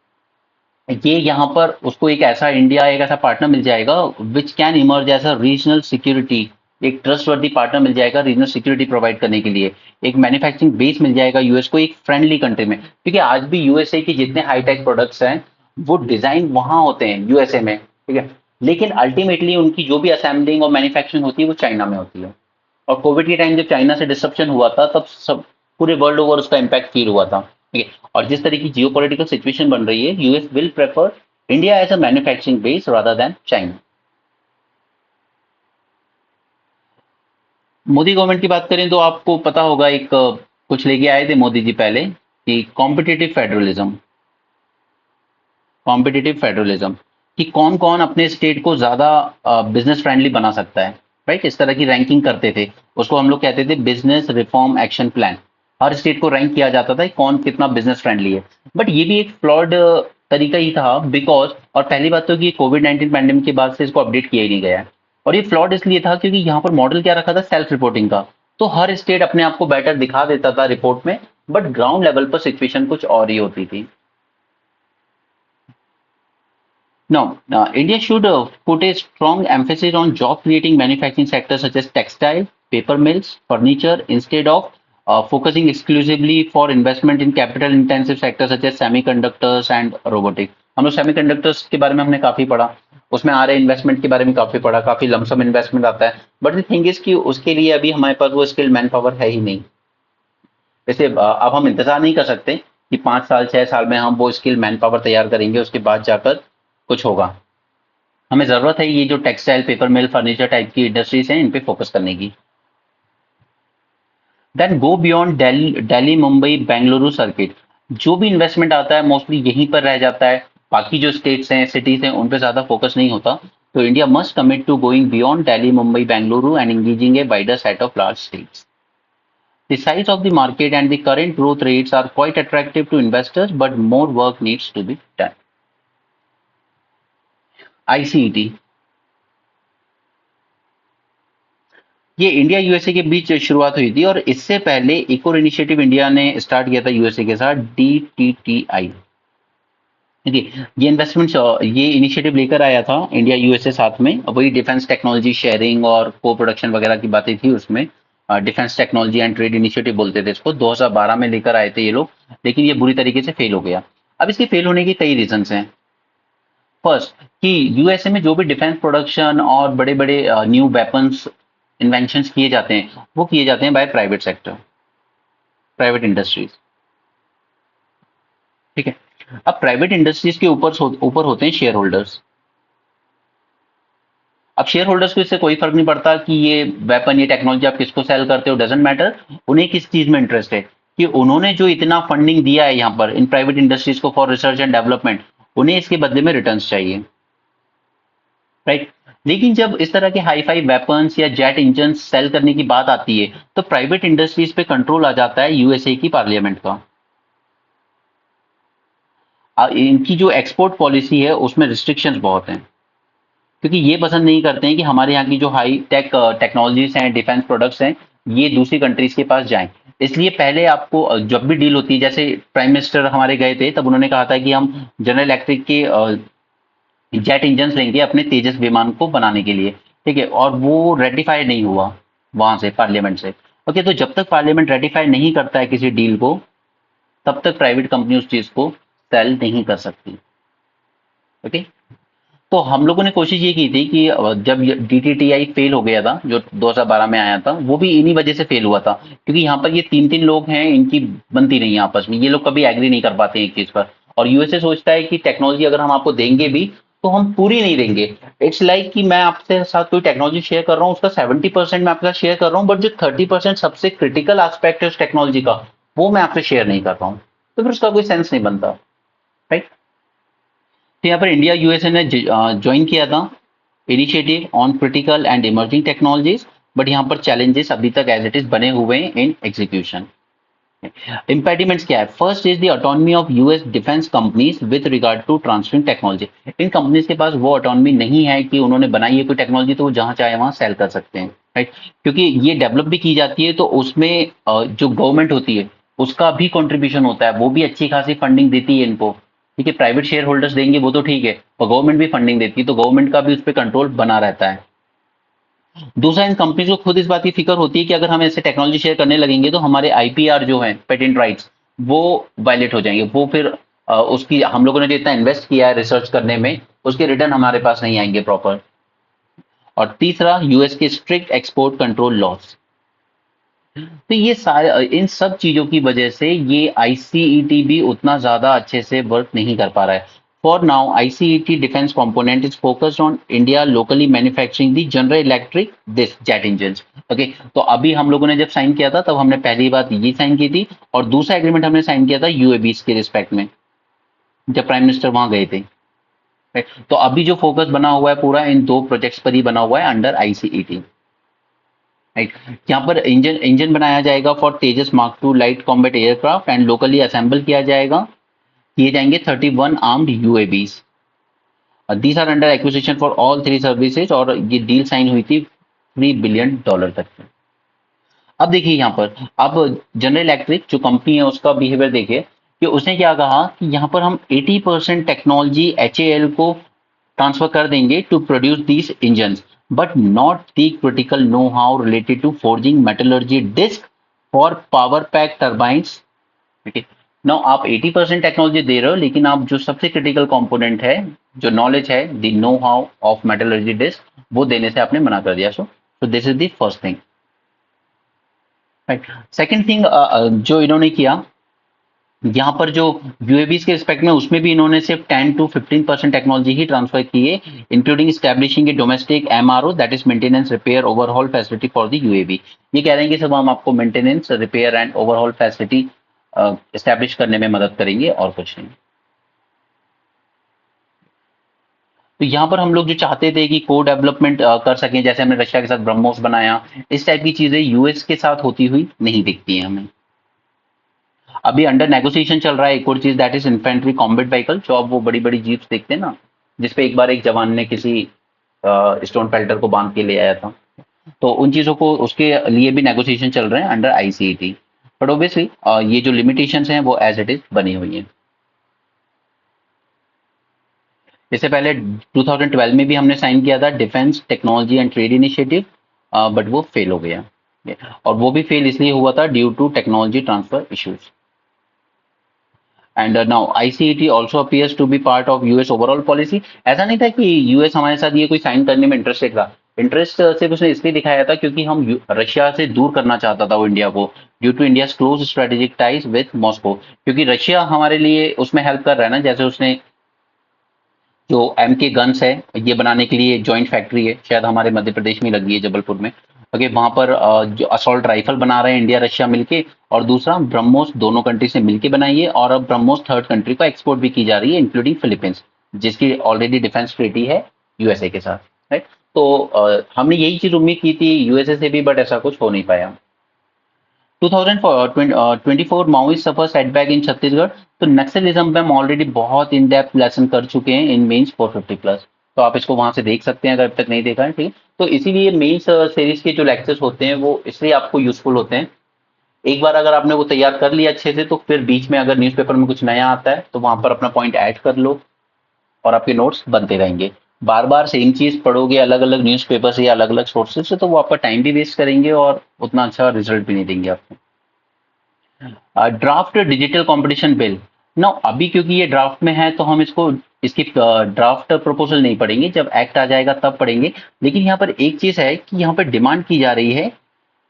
ये यहाँ पर उसको एक ऐसा इंडिया, एक ऐसा पार्टनर मिल जाएगा which can emerge as a regional security. एक ट्रस्टवर्दी पार्टनर मिल जाएगा रीजनल सिक्योरिटी प्रोवाइड करने के लिए। एक मैन्युफैक्चरिंग बेस मिल जाएगा यूएस को, एक फ्रेंडली कंट्री में, क्योंकि आज भी यूएसए के जितने हाईटेक प्रोडक्ट्स हैं वो डिजाइन वहां होते हैं यूएसए में। ठीक है, लेकिन अल्टीमेटली उनकी जो भी असेंबलिंग और मैन्युफैक्चरिंग होती है वो चाइना में होती है। और कोविड के टाइम जब चाइना से डिस्ट्रप्शन हुआ था, तब सब पूरे वर्ल्ड ओवर उसका इम्पैक्ट फील हुआ था। ठीक है, और जिस तरह की जियोपॉलिटिकल सिचुएशन बन रही है, US will prefer India as a manufacturing base rather than China. Modi government की बात करें तो आपको पता होगा, एक कुछ लेके आए थे मोदी जी पहले, कि कॉम्पिटिटिव फेडरलिज्म। कॉम्पिटिटिव फेडरलिज्म, कि कौन कौन अपने स्टेट को ज्यादा बिजनेस फ्रेंडली बना सकता है, राइट। इस तरह की रैंकिंग करते थे, उसको हम लोग कहते थे बिजनेस रिफॉर्म एक्शन प्लान। हर स्टेट को रैंक किया जाता था कि कौन कितना बिजनेस फ्रेंडली है। बट ये भी एक फ्लॉड तरीका ही था, बिकॉज और पहली बात तो कि कोविड 19 पैंडेमिक के बाद से इसको अपडेट किया ही नहीं गया है। और ये फ्लॉड इसलिए था क्योंकि यहाँ पर मॉडल क्या रखा था, सेल्फ रिपोर्टिंग का। तो हर स्टेट अपने आप को बेटर दिखा देता था रिपोर्ट में, बट ग्राउंड लेवल पर सिचुएशन कुछ और ही होती थी। No, India should put a strong emphasis on job-creating manufacturing sectors such as textile, paper mills, furniture, instead of focusing exclusively for investment in capital-intensive sectors such as semiconductors and robotics. हम लोग semiconductors के बारे में हमने काफी पढ़ा, उसमें आ रहे इन्वेस्टमेंट के बारे में काफी पढ़ा, काफी लमसम इन्वेस्टमेंट आता है। बट द थिंग इज कि उसके लिए अभी हमारे पास वो स्किल्ड मैन पावर है ही नहीं। जैसे अब हम इंतजार नहीं कर सकते कि 5 साल 6 साल में हम वो स्किल्ड मैन पावर तैयार करेंगे उसके बाद जाकर कुछ होगा। हमें जरूरत है ये जो textile, paper mill, furniture type की इंडस्ट्रीज हैं इन पे फोकस करने की। Then go beyond Delhi Mumbai Bengaluru circuit. जो भी इन्वेस्टमेंट आता है मोस्टली यहीं पर रह जाता है, बाकी जो स्टेट्स हैं सिटीज हैं उन पे ज्यादा फोकस नहीं होता। तो India must commit to going beyond Delhi Mumbai Bengaluru and engaging a wider set of large states. The size of the market and the current growth rates are quite attractive to investors, but more work needs to be done. ICET, ये India USA के बीच शुरुआत हुई थी, और इससे पहले एक और इनिशिएटिव इंडिया ने स्टार्ट किया था यूएसए के साथ, DTTI। देखिए ये इन्वेस्टमेंट, ये इनिशिएटिव लेकर आया था इंडिया यूएसए साथ में, वही डिफेंस टेक्नोलॉजी शेयरिंग और को प्रोडक्शन वगैरह की बातें थी उसमें। Defence technology and trade initiative बोलते थे इसको। 2012 में लेकर आए थे ये लोग, लेकिन ये बुरी तरीके से फेल हो गया। अब इसके फेल होने के कई रीजंस हैं। फर्स्ट, कि यूएसए में जो भी डिफेंस प्रोडक्शन और बड़े बड़े न्यू वेपन्स इन्वेंशंस किए जाते हैं वो किए जाते हैं by private sector, private industries. ठीक है। अब प्राइवेट इंडस्ट्रीज के ऊपर होते हैं शेयर होल्डर्स। अब शेयर होल्डर्स को इससे कोई फर्क नहीं पड़ता कि ये वेपन, ये टेक्नोलॉजी आप किसको सेल करते हो, डजेंट मैटर। उन्हें किस चीज में इंटरेस्ट है कि उन्होंने जो इतना फंडिंग दिया है यहाँ पर इन प्राइवेट इंडस्ट्रीज को फॉर रिसर्च एंड डेवलपमेंट, उन्हें इसके बदले में रिटर्न्स चाहिए, राइट। लेकिन जब इस तरह के हाई फाई वेपन्स या जेट इंजन सेल करने की बात आती है तो प्राइवेट इंडस्ट्रीज पे कंट्रोल आ जाता है यूएसए की पार्लियामेंट का। इनकी जो एक्सपोर्ट पॉलिसी है उसमें रिस्ट्रिक्शंस बहुत हैं, क्योंकि ये पसंद नहीं करते हैं कि हमारे यहाँ की जो हाई टेक टेक्नोलॉजीज हैं, डिफेंस प्रोडक्ट्स हैं, ये दूसरी कंट्रीज के पास जाएं। इसलिए पहले आपको जब भी डील होती है, जैसे प्राइम मिनिस्टर हमारे गए थे तब उन्होंने कहा था कि हम जनरल इलेक्ट्रिक के जेट इंजन लेंगे अपने तेजस विमान को बनाने के लिए, ठीक है। और वो रेटिफाई नहीं हुआ वहां से, पार्लियामेंट से। ओके, तो जब तक पार्लियामेंट रेटिफाई नहीं करता है किसी डील को, तब तक प्राइवेट कंपनी उस चीज को सेल नहीं कर सकती। ओके। तो हम लोगों ने कोशिश ये की थी कि जब DTTI फेल हो गया था, जो 2012 में आया था, वो भी इन्हीं वजह से फेल हुआ था, क्योंकि यहाँ पर ये तीन तीन लोग हैं, इनकी बनती नहीं है आपस में, ये लोग कभी एग्री नहीं कर पाते हैं एक चीज पर। और यूएसए सोचता है कि टेक्नोलॉजी अगर हम आपको देंगे भी तो हम पूरी नहीं देंगे। इट्स लाइक कि मैं आपसे साथ कोई टेक्नोलॉजी शेयर कर रहा हूँ, उसका 70% मैं आपके साथ शेयर कर रहा हूँ, बट जो 30% सबसे क्रिटिकल एस्पेक्ट है उस टेक्नोलॉजी का, वो मैं आपसे शेयर नहीं कर रहा हूँ। तो फिर उसका कोई सेंस नहीं बनता, राइट। तो यहाँ पर इंडिया यूएसए ने ज्वाइन किया था initiative on critical and emerging technologies, but यहाँ पर चैलेंजेस अभी तक एज इट इज बने हुए हैं इन एग्जीक्यूशन। इम्पेडिमेंट्स क्या है? First is the autonomy of US defence companies with regard to transferring technology. इन कंपनीज के पास वो ऑटोनॉमी नहीं है कि उन्होंने बनाई है कोई टेक्नोलॉजी तो वो जहां चाहे वहां सेल कर सकते हैं, राइट। क्योंकि ये डेवलप भी की जाती है तो उसमें जो गवर्नमेंट होती है उसका भी कंट्रीब्यूशन होता है, वो भी अच्छी खासी फंडिंग देती है इनको। ठीक है, प्राइवेट शेयर होल्डर्स देंगे वो तो ठीक है, और गवर्नमेंट भी फंडिंग देती है, तो गवर्नमेंट का भी उस पर कंट्रोल बना रहता है। दूसरा, इन कंपनीज को खुद इस बात की फिक्र होती है कि अगर हम ऐसे टेक्नोलॉजी शेयर करने लगेंगे तो हमारे आईपीआर जो है, पेटेंट राइट्स, वो वायलेट हो जाएंगे। वो फिर उसकी हम लोगों ने जो इतना इन्वेस्ट किया है रिसर्च करने में, उसके रिटर्न हमारे पास नहीं आएंगे प्रॉपर। और तीसरा, यूएस के स्ट्रिक्ट एक्सपोर्ट कंट्रोल लॉस। तो ये सारे, इन सब चीजों की वजह से ये आईसीईटी भी उतना ज्यादा अच्छे से वर्क नहीं कर पा रहा है। For now iCET defence component is focused on India locally manufacturing the General Electric this jet engine. Okay, तो अभी हम लोगों ने जब साइन किया था तब हमने पहली बात ये साइन की थी, और दूसरा एग्रीमेंट हमने साइन किया था यूएबीस के रिस्पेक्ट में, जब प्राइम मिनिस्टर वहां गए थे। राइट। तो अभी जो फोकस बना हुआ है पूरा इन दो प्रोजेक्ट्स पर ही बना हुआ है अंडर आईसीईटी, राइट। यहाँ पर इंजन इंजन बनाया जाएगा for Tejas mark two light combat aircraft and locally assemble किए जाएंगे 31 armed UAVs. These are under acquisition for all three services और ये डील साइन हुई थी $3 बिलियन तक की। अब देखिए यहाँ पर, अब जनरल इलेक्ट्रिक जो कंपनी है उसका बिहेवियर देखिए कि उसने क्या कहा कि यहाँ पर हम 80% टेक्नोलॉजी एचएएल को ट्रांसफर कर देंगे to produce these engine, but not the critical know how related to forging metallurgy disc for power pack turbines. ठीक, नाउ आप 80% टेक्नोलॉजी दे रहे हो लेकिन आप जो सबसे क्रिटिकल कंपोनेंट है, जो नॉलेज है, the know how of metallurgy disc, वो देने से आपने मना कर दिया। So this is the first thing, right. Second thing जो इन्होंने किया यहाँ पर, जो यूएवीज के रिस्पेक्ट में, उसमें भी इन्होंने सिर्फ 10 to 15% टेक्नोलॉजी ही ट्रांसफर की है, including establishing A domestic MRO that is maintenance repair overhaul facility for the UAV. ये कह रहे हैं कि सब हम आपको maintenance repair and overhaul facility establish करने में मदद करेंगे और कुछ नहीं। तो यहाँ पर हम लोग जो चाहते थे कि को डेवलपमेंट कर सकें, जैसे हमने रशिया के साथ ब्रह्मोस बनाया, इस टाइप की चीजें यूएस के साथ होती हुई नहीं दिखती हैं हमें। अभी अंडर नेगोशिएशन चल रहा है एक और चीज, that is infantry combat vehicle, जो आप वो बड़ी बड़ी जीप्स देखते हैं ना, जिसपे एक बार एक जवान ने किसी स्टोन पेल्टर को बांध के ले आया था, तो उन चीजों को, उसके लिए भी नेगोशिएशन चल रहे हैं अंडर आईसीईटी। बट ऑब्वियसली ये जो लिमिटेशंस हैं वो एज इट इज बनी हुई हैं। इससे पहले 2012 में भी हमने साइन किया था defence technology and trade initiative, but वो फेल हो गया, और वो भी फेल इसलिए हुआ था due to technology transfer issues. And now iCET also appears to be part of US overall policy. ऐसा नहीं था कि यूएस हमारे साथ ये कोई साइन करने में इंटरेस्टेड था, इंटरेस्ट सिर्फ उसने इसलिए दिखाया था क्योंकि हम रशिया से दूर करना चाहता था वो इंडिया को, due to India close strategic ties with Moscow, क्योंकि रशिया हमारे लिए उसमें हेल्प कर रहा है ना, जैसे उसने जो एम के गन्स है ये बनाने के लिए जॉइंट फैक्ट्री है, शायद हमारे मध्य प्रदेश में लगी है जबलपुर में। ओके, वहां पर जो असॉल्ट राइफल बना रहे हैं इंडिया रशिया मिलके, और दूसरा ब्रह्मोस दोनों कंट्री से मिलके बनाई है, और अब ब्रह्मोस थर्ड कंट्री को एक्सपोर्ट भी की जा रही है इंक्लूडिंग फिलीपींस, जिसकी ऑलरेडी डिफेंस ट्रीटी है यूएसए के साथ, राइट। तो हमने यही चीज उम्मीद की थी यूएसए से भी, बट ऐसा कुछ हो नहीं पाया। 2024 माओइस्ट सफर सेटबैक इन छत्तीसगढ़। तो नक्सलिज्म पे हम ऑलरेडी बहुत इन डेप्थ लेसन कर चुके हैं इन मेंस 450 प्लस, तो आप इसको वहां से देख सकते हैं अगर अब तक नहीं देखा है, ठीक है। तो इसीलिए मेंस सीरीज के जो लेक्चर्स होते हैं वो इसलिए आपको यूजफुल होते हैं। एक बार अगर आपने वो तैयार कर लिया अच्छे से, तो फिर बीच में अगर न्यूज़पेपर में कुछ नया आता है तो वहां पर अपना पॉइंट ऐड कर लो और आपके नोट्स बनते रहेंगे। बार बार सेम चीज पढ़ोगे अलग अलग न्यूज़पेपर से या अलग अलग सोर्सेज से, तो वो आपका टाइम भी वेस्ट करेंगे और उतना अच्छा रिजल्ट भी नहीं देंगे आपको। Draft digital competition bill. ना अभी क्योंकि ये ड्राफ्ट में है तो हम इसको, इसकी ड्राफ्ट प्रपोजल नहीं पढ़ेंगे, जब एक्ट आ जाएगा तब पढ़ेंगे। लेकिन यहाँ पर एक चीज है कि यहाँ पर डिमांड की जा रही है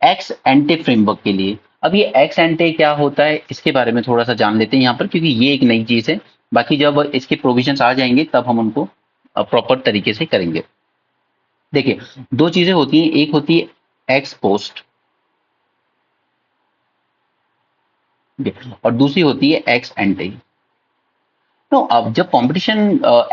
एक्स एंटे फ्रेमवर्क के लिए। अब ये एक्स एंटे क्या होता है इसके बारे में थोड़ा सा जान लेते हैं यहाँ पर, क्योंकि ये एक नई चीज है। बाकी जब इसके प्रोविजंस आ जाएंगे तब हम उनको प्रॉपर तरीके से करेंगे। देखिए, दो चीजें होती हैं, एक होती है एक्स पोस्ट और दूसरी होती है एक्स एंटे। तो अब जब कंपटीशन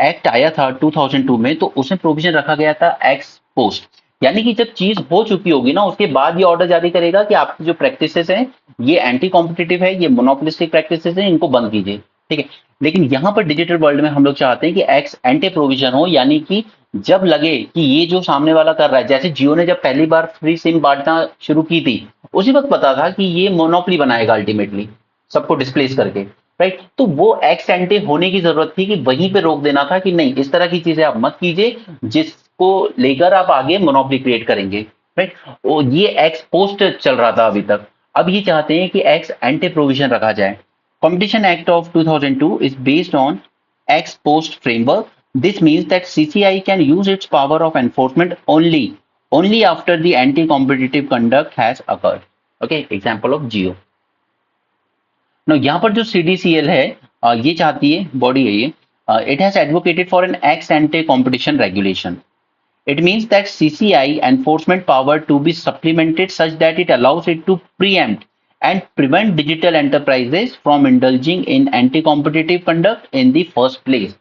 एक्ट आया था 2002 में, तो उसमें प्रोविजन रखा गया था एक्स पोस्ट, यानी कि जब चीज हो चुकी होगी ना उसके बाद ये ऑर्डर जारी करेगा कि आपकी जो प्रैक्टिसेस हैं ये एंटी कॉम्पिटिटिव है, ये मोनोपोलिस्टिक प्रैक्टिसेस हैं, इनको बंद कीजिए, ठीक है। लेकिन यहाँ पर डिजिटल वर्ल्ड में हम लोग चाहते हैं कि एक्स एंटी प्रोविजन हो, यानी कि जब लगे कि ये जो सामने वाला कर रहा है, जैसे जियो ने जब पहली बार फ्री सिम बांटना शुरू की थी, उसी वक्त पता था कि ये मोनोपोली बनाएगा अल्टीमेटली, सबको डिस्प्लेस करके, राइट। तो वो एक्स एंटे होने की जरूरत थी कि वहीं पे रोक देना था कि नहीं, इस तरह की चीजें आप मत कीजिए जिसको लेकर आप आगे मोनोपोली क्रिएट करेंगे, राइट। ये एक्स पोस्ट चल रहा था अभी तक। अब ये चाहते हैं कि एक्स एंटे प्रोविजन रखा जाए। Competition act of 2002 is based on ex post framework. This means that CCI can use its power of enforcement only after the anti competitive conduct has occurred. Okay, example of Jio. No यहाँ पर जो सीडीसीएल है, ये चाहती है, body है ये, it has advocated for an ex ante competition regulation. It means that CCI enforcement power to be supplemented such that it allows it to preempt and prevent digital enterprises from indulging in anti-competitive conduct in the first place।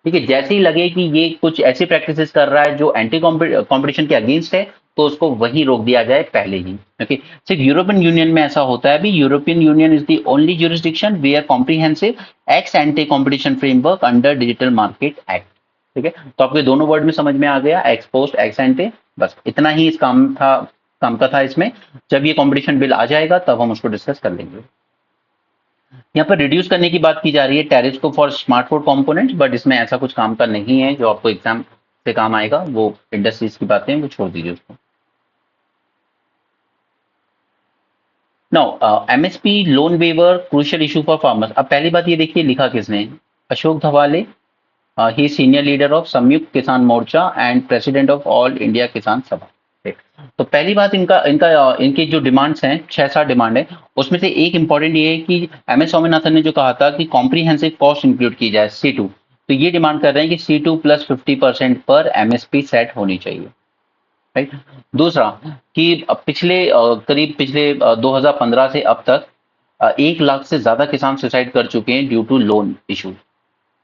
ठीक है, जैसे ही लगे कि ये कुछ ऐसी practices कर रहा है जो एंटी कॉम्पिटिशन के अगेंस्ट है, तो उसको वहीं रोक दिया जाए पहले ही। ओके, सिर्फ यूरोपियन यूनियन में ऐसा होता है। अभी European Union is the only jurisdiction where comprehensive ex ante competition framework under digital market act. ठीक है, तो आपके दोनों वर्ड में समझ में आ गया, एक्स पोस्ट एक्स एंटे, बस इतना ही इस काम का था इसमें। जब ये कॉम्पिटिशन बिल आ जाएगा तब हम उसको डिस्कस कर लेंगे। यहाँ पर रिड्यूस करने की बात की जा रही है टैरिफ को फॉर स्मार्टफोन कंपोनेंट्स, बट इसमें ऐसा कुछ काम का नहीं है जो आपको एग्जाम से काम आएगा। वो इंडस्ट्रीज की बातें हैं, वो छोड़ दीजिए उसको। Now MSP loan waiver crucial issue for farmers. अब पहली बात ये देखिए लिखा किसने, Ashok Dhawale. He senior leader of Samyukt Kisan Morcha and president of all India Kisan Sabha. ठीक। तो पहली बात इनका इनका इनकी जो डिमांड्स हैं, 6-7 डिमांड है, उसमें से एक इंपॉर्टेंट ये है कि एम एस स्वामीनाथन ने जो कहा था कि कॉम्प्रीहेंसिव कॉस्ट इंक्लूड की जाए C2, तो ये डिमांड कर रहे हैं कि C2 प्लस 50% पर एमएसपी सेट होनी चाहिए। राइट। दूसरा कि करीब पिछले 2015 से अब तक 1 लाख से ज्यादा किसान सुसाइड कर चुके हैं due to loan issue.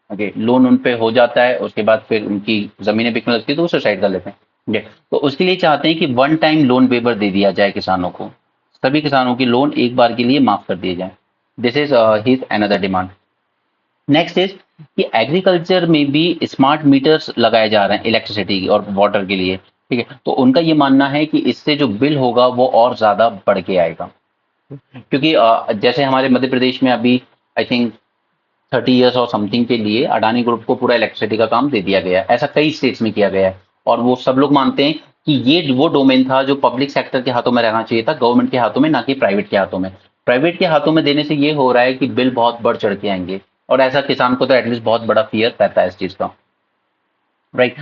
Okay, loan उन पे हो जाता है, उसके बाद फिर उनकी जमीनें बिकने लगती है तो वो सुसाइड कर लेते हैं। ठीक है, तो उसके लिए चाहते हैं कि वन टाइम लोन वेवर दे दिया जाए किसानों को, सभी किसानों की लोन एक बार के लिए माफ कर दिए जाए। This is his another demand. Next is कि एग्रीकल्चर में भी स्मार्ट मीटर्स लगाए जा रहे हैं इलेक्ट्रिसिटी और वाटर के लिए। ठीक है, तो उनका ये मानना है कि इससे जो बिल होगा वो और ज्यादा बढ़ के आएगा, क्योंकि जैसे हमारे मध्य प्रदेश में अभी आई थिंक 30 इयर्स और समथिंग के लिए अडानी ग्रुप को पूरा इलेक्ट्रिसिटी का काम दे दिया गया है। ऐसा कई स्टेट्स में किया गया है, और वो सब लोग मानते हैं कि ये वो डोमेन था जो पब्लिक सेक्टर के हाथों में रहना चाहिए था, गवर्नमेंट के हाथों में, ना कि प्राइवेट के हाथों में। प्राइवेट के हाथों में देने से ये हो रहा है कि बिल बहुत बढ़ चढ़ के आएंगे, और ऐसा किसान को तो एटलीस्ट बहुत बड़ा फियर रहता है इस चीज का। राइट।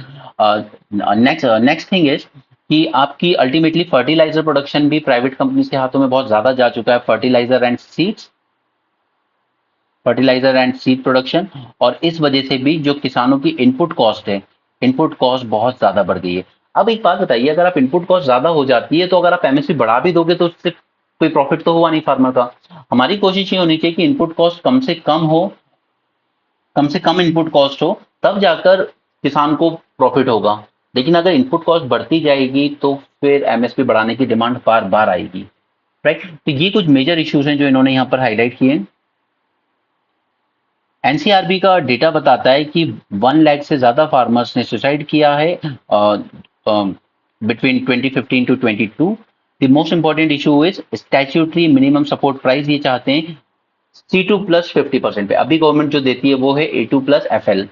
नेक्स्ट थिंग इज कि आपकी अल्टीमेटली फर्टिलाइजर प्रोडक्शन भी प्राइवेट कंपनीज के हाथों में बहुत ज्यादा जा चुका है, फर्टिलाइजर एंड सीड प्रोडक्शन। और इस वजह से भी जो किसानों की इनपुट कॉस्ट है, इनपुट कॉस्ट बहुत ज्यादा बढ़ गई है। अब एक बात बताइए, अगर आप इनपुट कॉस्ट ज्यादा हो जाती है तो अगर आप एमएसपी बढ़ा भी दोगे तो उससे कोई प्रॉफिट तो हुआ नहीं फार्मर का। हमारी कोशिश ये होनी चाहिए कि इनपुट कॉस्ट कम से कम हो, कम से कम इनपुट कॉस्ट हो, तब जाकर किसान को प्रॉफिट होगा। लेकिन अगर इनपुट कॉस्ट बढ़ती जाएगी तो फिर एमएसपी बढ़ाने की डिमांड बार बार आएगी। राइट, तो ये कुछ मेजर इश्यूज हैं जो इन्होंने यहाँ पर हाईलाइट किए हैं। एनसीआरबी का डेटा बताता है कि 1 लाख से ज्यादा फार्मर्स ने सुसाइड किया है between 2015 to 22। The most important issue is statutory minimum support price, ये चाहते हैं C2 प्लस 50% पे। अभी गवर्नमेंट जो देती है वो है A2 plus FL।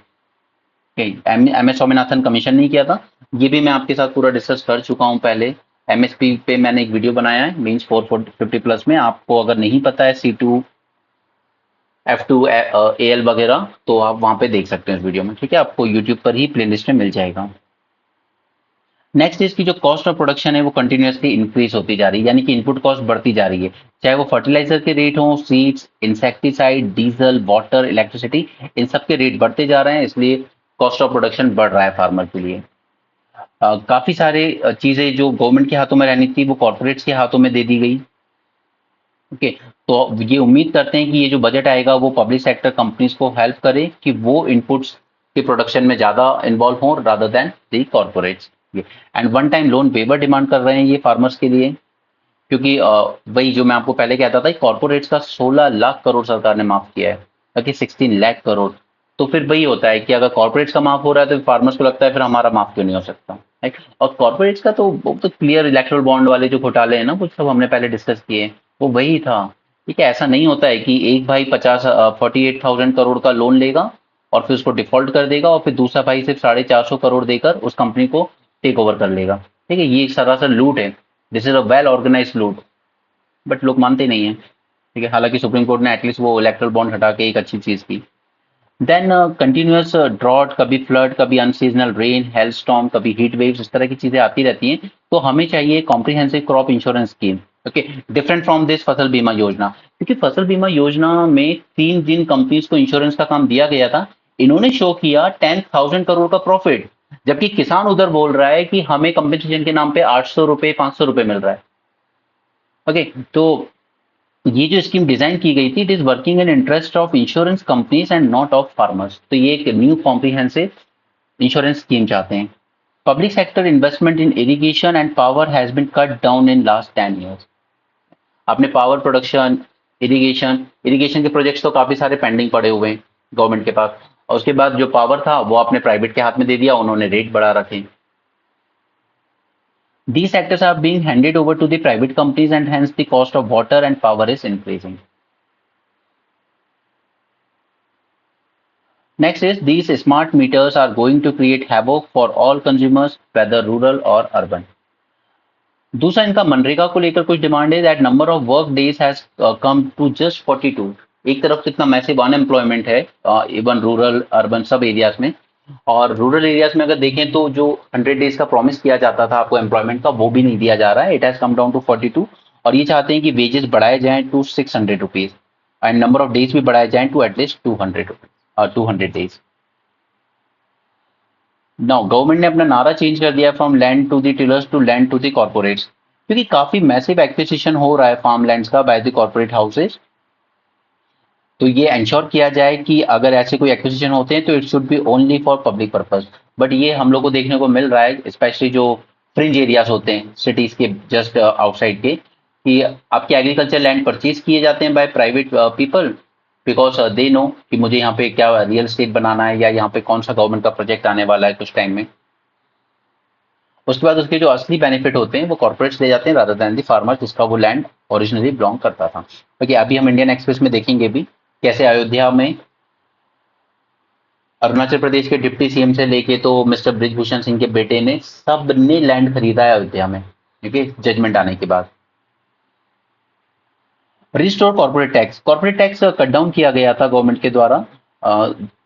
M S Swaminathan commission नहीं किया था, ये भी मैं आपके साथ पूरा डिस्कस कर चुका हूँ पहले। एमएसपी पे मैंने एक वीडियो बनाया है, मीन्स 450 प्लस में। आपको अगर नहीं पता है C2 F2 AL वगैरह, तो आप वहां पे देख सकते हैं इस वीडियो में। ठीक है, आपको यूट्यूब पर ही प्लेलिस्ट में मिल जाएगा। नेक्स्ट इसकी जो कॉस्ट ऑफ प्रोडक्शन है वो कंटिन्यूसली इंक्रीज होती जा रही है, यानी कि इनपुट कॉस्ट बढ़ती जा रही है, चाहे वो फर्टिलाइजर के रेट हो, seeds, insecticide, diesel, water, electricity, इन सब के रेट बढ़ते जा रहे हैं, इसलिए कॉस्ट ऑफ प्रोडक्शन बढ़ रहा है फार्मर के लिए। काफी सारे चीजें जो गवर्नमेंट के हाथों में रहनी थी वो कॉर्पोरेट्स के हाथों में दे दी गई। ओके, तो ये उम्मीद करते हैं कि ये जो बजट आएगा वो पब्लिक सेक्टर कंपनीज को हेल्प करे कि वो इनपुट्स के प्रोडक्शन में ज्यादा इन्वॉल्व हों rather than the corporates. And one time loan waiver demand कर रहे हैं ये फार्मर्स के लिए, क्योंकि वही जो मैं आपको पहले कहता था, कॉर्पोरेट्स का 16 लाख करोड़ सरकार ने माफ किया है, ताकि 16 लाख करोड़। तो फिर वही होता है कि अगर कॉर्पोरेट्स का माफ हो रहा है तो फार्मर्स को लगता है फिर हमारा माफ क्यों नहीं हो सकता। राइट, और कॉर्पोरेट्स का तो वो तो क्लियर इलेक्ट्रल बॉन्ड वाले जो घोटाले हैं ना, वो सब हमने पहले डिस्कस किए, वो वही था। ठीक है, ऐसा नहीं होता है कि एक भाई 48,000 करोड़ का लोन लेगा और फिर उसको डिफॉल्ट कर देगा, और फिर दूसरा भाई सिर्फ 450 करोड़ देकर उस कंपनी को टेक ओवर कर लेगा। ठीक है, ये एक सरासर लूट है, this is a well organise लूट, बट लोग मानते नहीं है। ठीक है, हालांकि सुप्रीम कोर्ट ने एटलीस्ट वो इलेक्ट्रल बॉन्ड हटा के एक अच्छी चीज की। देन कंटिन्यूअस ड्रॉट, कभी फ्लड, कभी अनसीजनल रेन, हेल स्टॉर्म, कभी हीट वेव्स, इस तरह की चीजें आती रहती हैं। तो हमें चाहिए comprehensive crop insurance scheme. Okay, different from this फसल बीमा योजना, क्योंकि फसल बीमा योजना में 3 दिन कंपनीज को इंश्योरेंस का काम दिया गया था, इन्होंने शो किया 10,000 करोड़ का प्रॉफिट, जबकि किसान उधर बोल रहा है कि हमें कंपनसेशन के नाम पे 800 रुपए 500 रुपए मिल रहा है। ओके, तो ये जो स्कीम डिजाइन की गई थी, it is working in interest of insurance companies and not of farmers. तो ये एक न्यू कॉम्प्रिहेंसिव इंश्योरेंस स्कीम चाहते हैं। Public sector investment in irrigation and power has been cut down in last 10 years। आपने power production, irrigation के projects तो काफी सारे पेंडिंग पड़े हुए हैं गवर्नमेंट के पास, और उसके बाद जो पावर था वो आपने प्राइवेट के हाथ में दे दिया, उन्होंने रेट बढ़ा रखे। These sectors are being handed over to the private companies and hence the cost of water and power is increasing. Next is these smart meters are going to create havoc for all consumers whether rural or urban. दूसरा इनका मनरेगा को लेकर कुछ demand है that number of work days has come to just 42। एक तरफ से इतना मैसिव अनएम्प्लॉयमेंट है इवन रूरल अर्बन सब एरियाज में, और रूरल एरियाज में अगर देखें तो जो 100 डेज का प्रॉमिस किया जाता था आपको एम्प्लॉयमेंट का, वो भी नहीं दिया जा रहा है। It has come down to 42, और ये चाहते हैं कि वेजेस बढ़ाए जाएं to 600 rupees and number of days भी बढ़ाए जाएं to at least 200 days. Now government ने अपना नारा चेंज कर दिया from land to the tillers to land to the corporates, क्योंकि काफी मैसिव एक्विजिशन हो रहा है फार्म लैंड्स का बाय द कॉर्पोरेट हाउसेज। तो ये इंश्योर किया जाए कि अगर ऐसे कोई एक्विजिशन होते हैं तो it should be only for public purpose. But ये हम लोग को देखने को मिल रहा है स्पेशली जो फ्रिंज एरियाज होते हैं सिटीज के जस्ट आउटसाइड के, कि आपके एग्रीकल्चर लैंड परचेज किए जाते हैं by private people because they know कि मुझे यहाँ पे क्या रियल स्टेट बनाना है या यहाँ पे कौन सा गवर्नमेंट का प्रोजेक्ट आने वाला है कुछ टाइम में। उसके बाद उसके जो असली बेनिफिट होते हैं वो कॉर्पोरेट्स ले जाते हैं रादर देन दी फार्मर जिसका वो लैंड ओरिजिनली बिलोंग करता था। ओके, अभी हम इंडियन एक्सप्रेस में देखेंगे भी कैसे अयोध्या में अरुणाचल प्रदेश के डिप्टी सीएम से लेके तो मिस्टर ब्रिजभूषण सिंह के बेटे ने सब ने लैंड खरीदा है अयोध्या में, ठीक है, जजमेंट आने के बाद। Restore corporate tax cut down किया गया था गवर्नमेंट के द्वारा।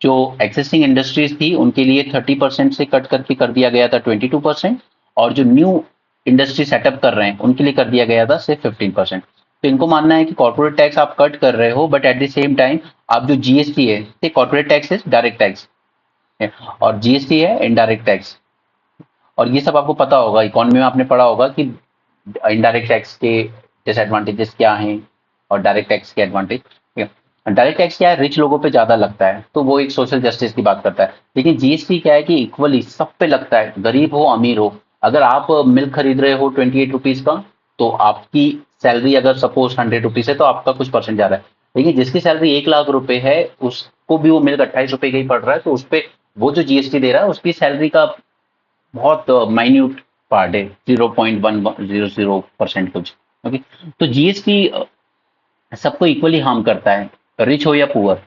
जो एक्सिस्टिंग इंडस्ट्रीज थी उनके लिए 30% से कट करके कर दिया गया था 22%, और जो न्यू इंडस्ट्री सेटअप कर रहे हैं उनके लिए कर दिया गया था सिर्फ 15%। तो इनको मानना है कि कॉर्पोरेट टैक्स आप कट कर रहे हो but at the same time आप जो जीएसटी है, corporate tax is direct tax और जीएसटी है इनडायरेक्ट टैक्स। और ये सब आपको पता होगा, इकोनॉमी में आपने पढ़ा होगा कि इनडायरेक्ट टैक्स के डिसएडवांटेजेस क्या हैं और डायरेक्ट टैक्स के एडवांटेज। डायरेक्ट टैक्स क्या है, रिच लोगों पे ज्यादा लगता है तो वो एक सोशल जस्टिस की बात करता है, लेकिन जीएसटी क्या है कि इक्वली सब पे लगता है, गरीब हो अमीर हो। अगर आप मिल्क खरीद रहे हो 28 रुपीज का, तो आपकी सैलरी अगर सपोज 100 रुपीज है तो आपका कुछ परसेंट जा रहा है, लेकिन जिसकी सैलरी 1 लाख रुपए है उसको भी वो मिल्क 28 रुपए का ही पड़ रहा है, तो उस पर वो जो जीएसटी दे रहा है उसकी सैलरी का बहुत माइन्यूट पार्ट है, 0.1100% कुछ। ओके, तो जीएसटी सबको इक्वली हार्म करता है, रिच हो या पुअर।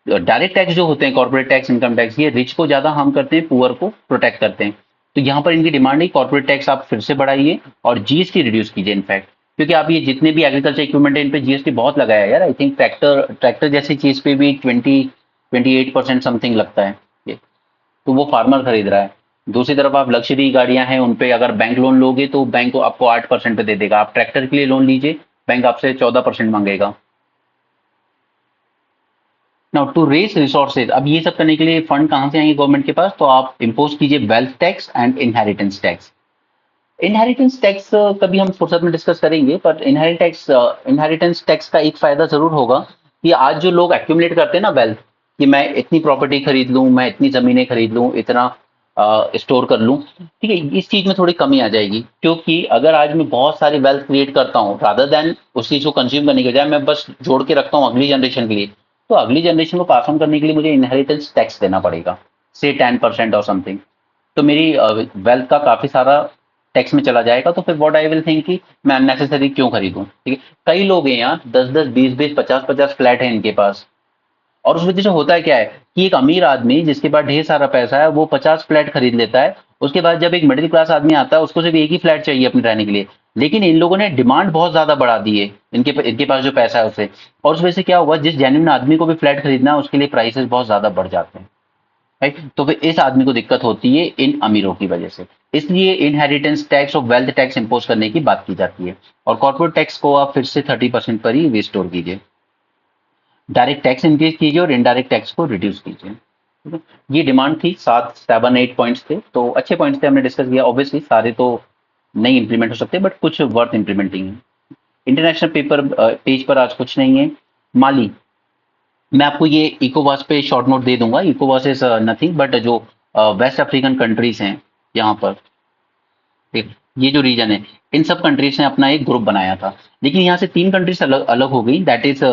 डायरेक्ट टैक्स जो होते हैं कॉर्पोरेट टैक्स, इनकम टैक्स, ये रिच को ज्यादा हार्म करते हैं, पुअर को प्रोटेक्ट करते हैं। तो यहाँ पर इनकी डिमांड है कॉर्पोरेट टैक्स आप फिर से बढ़ाइए और जीएसटी रिड्यूस कीजिए इनफैक्ट, क्योंकि आप ये जितने भी एग्रीकल्चर इक्विपमेंट है इन पे जीएसटी बहुत लगाया है यार। आई थिंक ट्रैक्टर जैसी चीज पे भी 28% समथिंग लगता है ये, तो वो फार्मर खरीद रहा है। दूसरी तरफ आप लग्जरी गाड़ियां हैं उन पे अगर बैंक लोन लोगे तो बैंक को आपको 8% पे दे देगा, आप ट्रैक्टर के लिए लोन लीजिए बैंक आपसे 14% मांगेगा। नाउ टू रेस रिसोर्सेज, अब ये सब करने के लिए फंड कहां से आएंगे गवर्नमेंट के पास, तो आप इम्पोज कीजिए wealth tax and inheritance tax. Inheritance tax कभी हम फुर्सत में डिस्कस करेंगे, पर इनहेरिटेंस टैक्स का एक फायदा जरूर होगा कि आज जो लोग एक्यूमुलेट करते हैं ना वेल्थ, कि मैं इतनी प्रॉपर्टी खरीद लूं, मैं इतनी जमीनें खरीद लूं, इतना स्टोर कर लूं, ठीक है, इस चीज में थोड़ी कमी आ जाएगी। क्योंकि अगर आज मैं बहुत सारी वेल्थ क्रिएट करता हूँ रादर देन उस चीज को कंज्यूम करने के बजाय मैं बस जोड़ के रखता हूँ अगली जनरेशन के लिए, तो अगली जनरेशन को पास ऑन करने के लिए मुझे इनहेरिटेंस टैक्स देना पड़ेगा, से 10% और समथिंग। तो मेरी वेल्थ का काफी सारा टैक्स में चला जाएगा, तो फिर व्हाट आई विल थिंक कि मैं अननेसेसरी क्यों खरीदूं, ठीक है। कई लोग हैं यहाँ 10-10, 20-20, 50-50 फ्लैट है इनके पास, और उस वजह से होता है क्या है कि एक अमीर आदमी जिसके पास ढेर सारा पैसा है वो 50 फ्लैट खरीद लेता है, उसके बाद जब एक मिडिल क्लास आदमी आता है उसको सिर्फ एक ही फ्लैट चाहिए अपने रहने के लिए, लेकिन इन लोगों ने डिमांड बहुत ज्यादा बढ़ा दी है इनके पास जो पैसा है उसे, और उस वजह से क्या हुआ, जिस जेन्युइन आदमी को भी फ्लैट खरीदना है उसके लिए प्राइसेस बहुत ज्यादा बढ़ जाते हैं, राइट। तो फिर इस आदमी को दिक्कत होती है इन अमीरों की वजह से, इसलिए इनहेरिटेंस टैक्स और वेल्थ टैक्स इंपोज करने की बात की जाती है। और कॉर्पोरेट टैक्स को आप फिर से 30% पर ही रिस्टोर कीजिए, डायरेक्ट टैक्स इंक्रीज कीजिए और इनडायरेक्ट टैक्स को रिड्यूस कीजिए, ठीक है। ये डिमांड थी, 7-8 पॉइंट्स थे, तो अच्छे पॉइंट्स थे, हमने डिस्कस किया। ऑब्वियसली सारे तो नहीं इंप्लीमेंट हो सकते बट कुछ वर्थ इंप्लीमेंटिंग है। इंटरनेशनल पेपर पेज पर आज कुछ नहीं है। माली, मैं आपको ये इकोवास पे शॉर्ट नोट दे दूंगा। इकोवास इज नथिंग बट जो वेस्ट अफ्रीकन कंट्रीज हैं यहाँ पर, ठीक, ये जो रीजन है, इन सब कंट्रीज ने अपना एक ग्रुप बनाया था। लेकिन यहाँ से 3 कंट्रीज अलग अलग हो गई, that is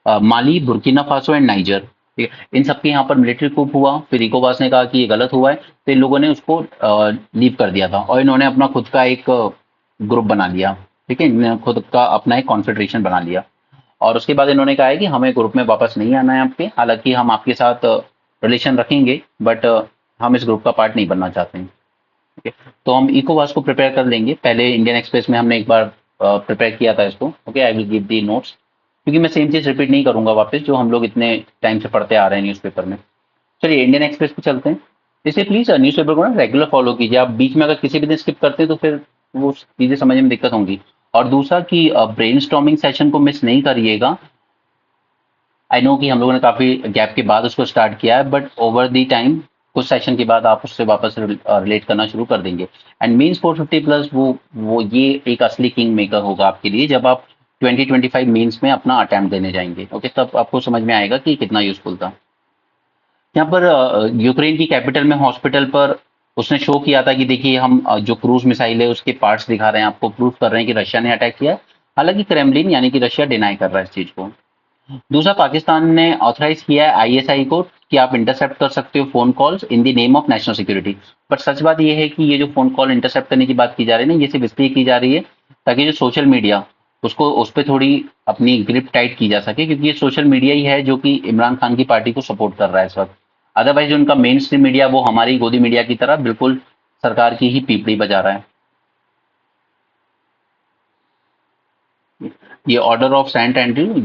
Mali, Burkina Faso and niger. ठीक है, इन सबके यहाँ पर मिलिट्री कूप हुआ, फिर इकोवास ने कहा कि ये गलत हुआ है, तो इन लोगों ने उसको लीव कर दिया था और इन्होंने अपना खुद का एक ग्रुप बना लिया। ठीक है, इन्होंने खुद का अपना एक कॉन्फेडरेशन बना लिया और उसके बाद इन्होंने कहा है कि हमें ग्रुप में वापस नहीं आना है आपके, हालांकि हम आपके साथ रिलेशन रखेंगे बट हम इस ग्रुप का पार्ट नहीं बनना चाहते हैं। ओके, तो हम इकोवास को प्रिपेयर कर लेंगे। पहले इंडियन एक्सप्रेस में हमने एक बार प्रिपेयर किया था इसको। Okay, I will give the notes, क्योंकि मैं सेम चीज रिपीट नहीं करूंगा वापस जो हम लोग इतने टाइम से पढ़ते आ रहे हैं न्यूज़पेपर में। चलिए इंडियन एक्सप्रेस पे चलते हैं। इसलिए प्लीज न्यूज़पेपर को ना रेगुलर फॉलो कीजिए। आप बीच में अगर किसी भी दिन स्किप करते हैं तो फिर वो चीजें समझने में दिक्कत होंगी। और दूसरा कि ब्रेन सेशन को मिस नहीं करिएगा। आई नो कि हम लोगों ने काफी गैप के बाद उसको स्टार्ट किया है, बट ओवर दी टाइम कुछ सेशन के बाद आप उससे वापस रिलेट करना शुरू कर देंगे। एंड मीन्स 450 प्लस वो ये एक असली किंग मेकर होगा आपके लिए जब आप 2025 मीन्स में अपना अटेम्प्ट देने जाएंगे। ओके, तब आपको समझ में आएगा कि कितना यूजफुल था। यहाँ पर यूक्रेन की कैपिटल में हॉस्पिटल पर उसने शो किया था कि देखिए हम जो क्रूज मिसाइल है उसके पार्ट्स दिखा रहे हैं, आपको प्रूफ कर रहे हैं कि रशिया ने अटैक किया है। हालांकि क्रेमलिन यानी कि रशिया डिनाई कर रहा है इस चीज को। दूसरा, पाकिस्तान ने ऑथराइज किया है आईएसआई को कि आप इंटरसेप्ट कर सकते हो phone calls in the name of national security. But सच बात यह है कि ये जो फोन कॉल इंटरसेप्ट करने की बात की जा रही है ना, ये सिर्फ इसलिए की जा रही है ताकि जो सोशल मीडिया उसको उस पर थोड़ी अपनी ग्रिप टाइट की जा सके, क्योंकि ये सोशल मीडिया ही है जो कि इमरान खान की पार्टी को सपोर्ट कर रहा है इस वक्त। अदरवाइज जो उनका मेन स्ट्रीम मीडिया वो हमारी गोदी मीडिया की तरह बिल्कुल सरकार की ही पीपड़ी बजा रहा है। ये ऑर्डर ऑफ सेंट एंड्रयू,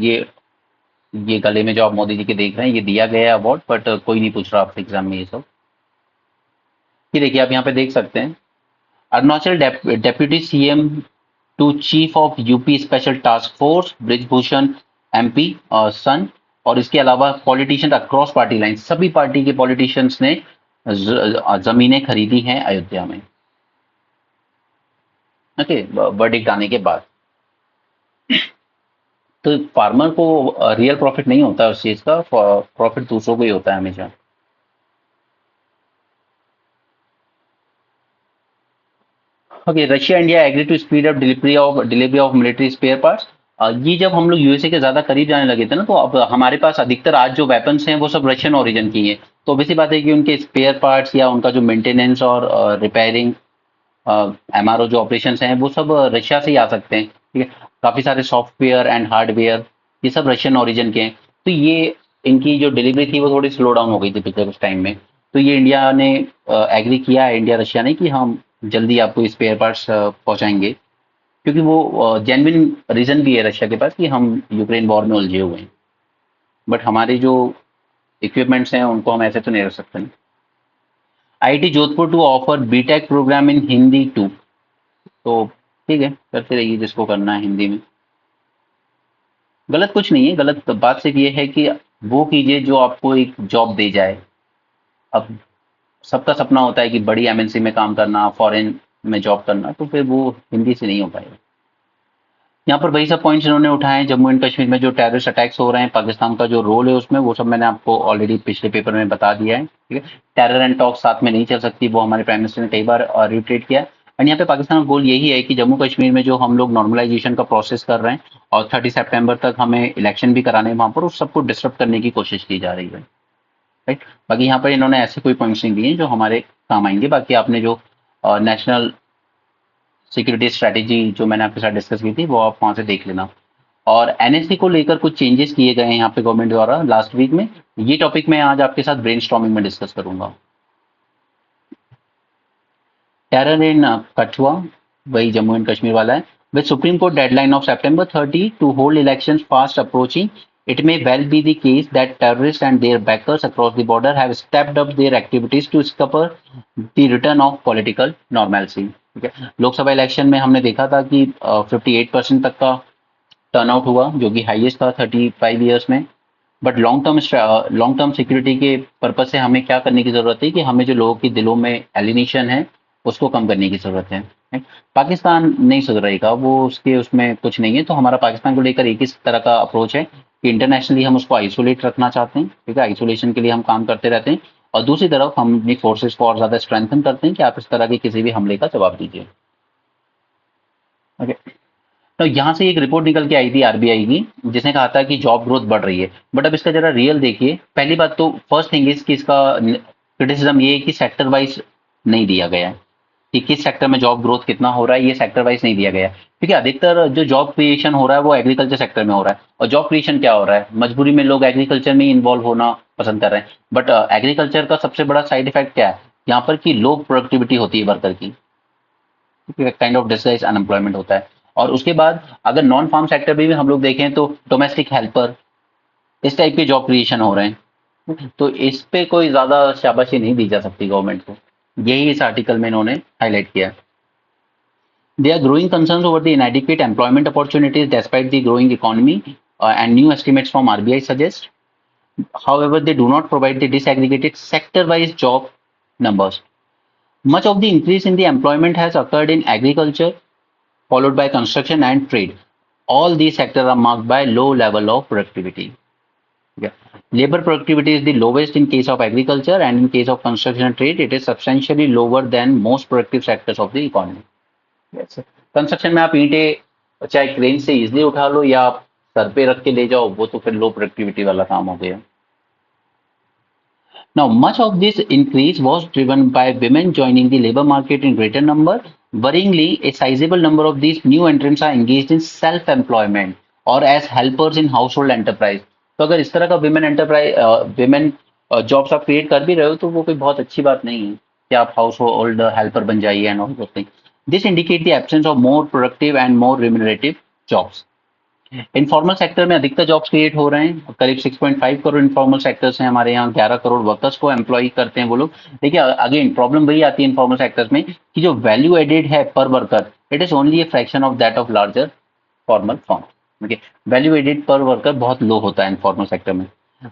ये गले में जो आप मोदी जी के देख रहे हैं, ये दिया गया है अवार्ड, बट कोई नहीं पूछ रहा आपसे एग्जाम में ये सब। ये देखिए आप यहाँ पे देख सकते हैं, Arunachal deputy CM to chief of UP special task force Brijbhushan MP son. और इसके अलावा पॉलिटिशियंस अक्रॉस पार्टी लाइन, सभी पार्टी के पॉलिटिशियंस ने जमीनें खरीदी हैं अयोध्या में। ओके, वर्डिक्ट आने के बाद तो फार्मर को रियल प्रॉफिट नहीं होता उस चीज का, प्रॉफिट दूसरों को ही होता है हमेशा। Okay, Russia India agree to speed up delivery of military spare parts. ये जब हम लोग यूएसए के ज्यादा करीब जाने लगे थे ना, तो अब हमारे पास अधिकतर आज जो वेपन्स हैं वो सब रशियन ओरिजिन की हैं। तो obvious सी बात है कि उनके स्पेयर पार्ट्स या उनका जो मेंटेनेंस और रिपेयरिंग, एमआरओ जो ऑपरेशंस हैं वो सब रशिया से ही आ सकते हैं। ठीक है, काफी सारे सॉफ्टवेयर एंड हार्डवेयर ये सब रशियन ओरिजिन के हैं। तो ये इनकी जो डिलीवरी थी वो थोड़ी स्लो डाउन हो गई थी पिछले कुछ टाइम में। तो ये इंडिया ने एग्री किया है, इंडिया रशिया ने, कि हम जल्दी आपको स्पेयर पार्ट्स पहुंचाएंगे, क्योंकि वो जेन्युइन रीजन भी है रशिया के पास कि हम यूक्रेन वॉर में उलझे हुए हैं। बट हमारे जो इक्विपमेंट्स हैं उनको हम ऐसे तो नहीं रख सकते ना। IIT Jodhpur to offer BTech programme in Hindi too. तो ठीक है, करते रहिए जिसको करना है हिंदी में। गलत कुछ नहीं है, गलत बात सिर्फ ये है कि वो कीजिए जो आपको एक जॉब दे जाए। अब सबका सपना होता है कि बड़ी एमएनसी में काम करना, फॉरेन में जॉब करना, तो फिर वो हिंदी से नहीं हो पाएगा। यहाँ पर वही सब पॉइंट्स इन्होंने उठाए हैं। जम्मू एंड कश्मीर में जो टेररिस्ट अटैक्स हो रहे हैं, पाकिस्तान का जो रोल है उसमें, वो सब मैंने आपको ऑलरेडी पिछले पेपर में बता दिया है। ठीक है, टेरर एंड टॉक साथ में नहीं चल सकती, वो हमारे प्राइम मिनिस्टर ने कई बार रिट्रेट किया है। एंड यहाँ पे पाकिस्तान का गोल यही है कि जम्मू कश्मीर में जो हम लोग नॉर्मलाइजेशन का प्रोसेस कर रहे हैं और 30 सितंबर तक हमें इलेक्शन भी कराने हैं वहां पर, उस सबको डिस्टर्ब करने की कोशिश की जा रही है। राइट, बाकी यहाँ पर इन्होंने ऐसे कोई पॉइंट्स नहीं दिए जो हमारे काम आएंगे। बाकी आपने जो नेशनल सिक्योरिटी स्ट्रेटेजी जो मैंने आपके साथ डिस्कस की थी वो आप वहां से देख लेना। और एनएससी को लेकर कुछ चेंजेस किए गए हैं यहाँ पे गवर्नमेंट द्वारा लास्ट वीक में। ये टॉपिक मैं आज आपके साथ ब्रेनस्टॉर्मिंग में डिस्कस करूंगा। टेरर इन कठुआ, वही जम्मू एंड कश्मीर वाला है। With supreme court deadline of September 30 to hold elections fast approaching, it may well be the case that terrorists and their backers across the border have stepped up their activities to scupper the return of political normalcy। ठीक है, Lok Sabha election में हमने देखा था कि 58% तक का turnout हुआ, जो कि हाईएस्ट था 35 ईयर्स में। बट लॉन्ग टर्म सिक्योरिटी के पर्पज से हमें क्या करने की जरूरत है कि हमें जो लोगों के दिलों में एलिनेशन है उसको कम करने की जरूरत है। है। पाकिस्तान नहीं सुधरेगा, वो उसके उसमें कुछ नहीं है। तो हमारा पाकिस्तान को लेकर एक इस तरह का अप्रोच है कि इंटरनेशनली हम उसको आइसोलेट रखना चाहते हैं, ठीक है, आइसोलेशन के लिए हम काम करते रहते हैं। और दूसरी तरफ हम अपनी फोर्सेस को और ज्यादा स्ट्रेंथन करते हैं कि आप इस तरह के किसी भी हमले का जवाब दीजिए। ओके। तो यहाँ से एक रिपोर्ट निकल के आई थी आरबीआई की, जिसने कहा था कि जॉब ग्रोथ बढ़ रही है। बट अब इसका जरा रियल देखिए। पहली बात तो फर्स्ट थिंग इज कि इसका क्रिटिसिज्म ये है कि सेक्टर वाइज नहीं दिया गया है कि किस सेक्टर में जॉब ग्रोथ कितना हो रहा है, ये सेक्टर वाइज नहीं दिया गया है। क्योंकि अधिकतर जो जॉब क्रिएशन हो रहा है वो एग्रीकल्चर सेक्टर में हो रहा है। और जॉब क्रिएशन क्या हो रहा है, मजबूरी में लोग एग्रीकल्चर में इन्वॉल्व होना पसंद कर रहे हैं। बट एग्रीकल्चर का सबसे बड़ा साइड इफेक्ट क्या है यहाँ पर, कि लो प्रोडक्टिविटी होती है वर्कर की, काइंड ऑफ डिस्गाइज अनएम्प्लॉयमेंट होता है। और उसके बाद अगर नॉन फार्म सेक्टर में भी हम लोग देखें तो डोमेस्टिक हेल्पर, इस टाइप के जॉब क्रिएशन हो रहे हैं। तो इस पे कोई ज्यादा शाबाशी नहीं दी जा सकती गवर्नमेंट को, यही इस आर्टिकल में इन्होंने हाईलाइट किया। There are growing concerns over the inadequate employment opportunities despite the growing economy, and new estimates from RBI suggest. However, they do not provide the disaggregated sector-wise job numbers. Much of the increase in the employment has occurred in agriculture, followed by construction and trade. All these sectors are marked by low level of productivity. Yeah. Labor productivity is the lowest in case of agriculture, and in case of construction and trade, it is substantially lower than most productive sectors of the economy. Yes. Construction में आप ईंटें चाहे crane से easily उठा लो या आप sir पे रख के ले जाओ, वो तो फिर लो प्रोडक्टिविटी वाला काम हो गया। Now, much of this increase was driven by women joining the labor market in greater number. Worryingly, a sizable number of these new entrants are engaged in self-employment or as helpers in household enterprise. तो अगर इस तरह का women jobs आप create कर भी रहे हो तो वो कोई बहुत अच्छी बात नहीं है कि आप हाउस होल्ड हेल्पर बन जाइए and all those thing. This indicate the absence of more productive and more remunerative jobs. Informal sector में अधिकतर जॉब्स क्रिएट हो रहे हैं। करीब 6.5 करोड़ इनफॉर्मल सेक्टर्स हैं हमारे यहाँ, 11 करोड़ वर्कर्स को एम्प्लॉय करते हैं वो लोग। देखिए अगेन प्रॉब्लम वही आती है इनफॉर्मल सेक्टर्स में कि जो वैल्यू एडेड है per worker, it is only a fraction of that of larger formal firm. Okay, value added per worker बहुत लो होता है इनफॉर्मल सेक्टर में।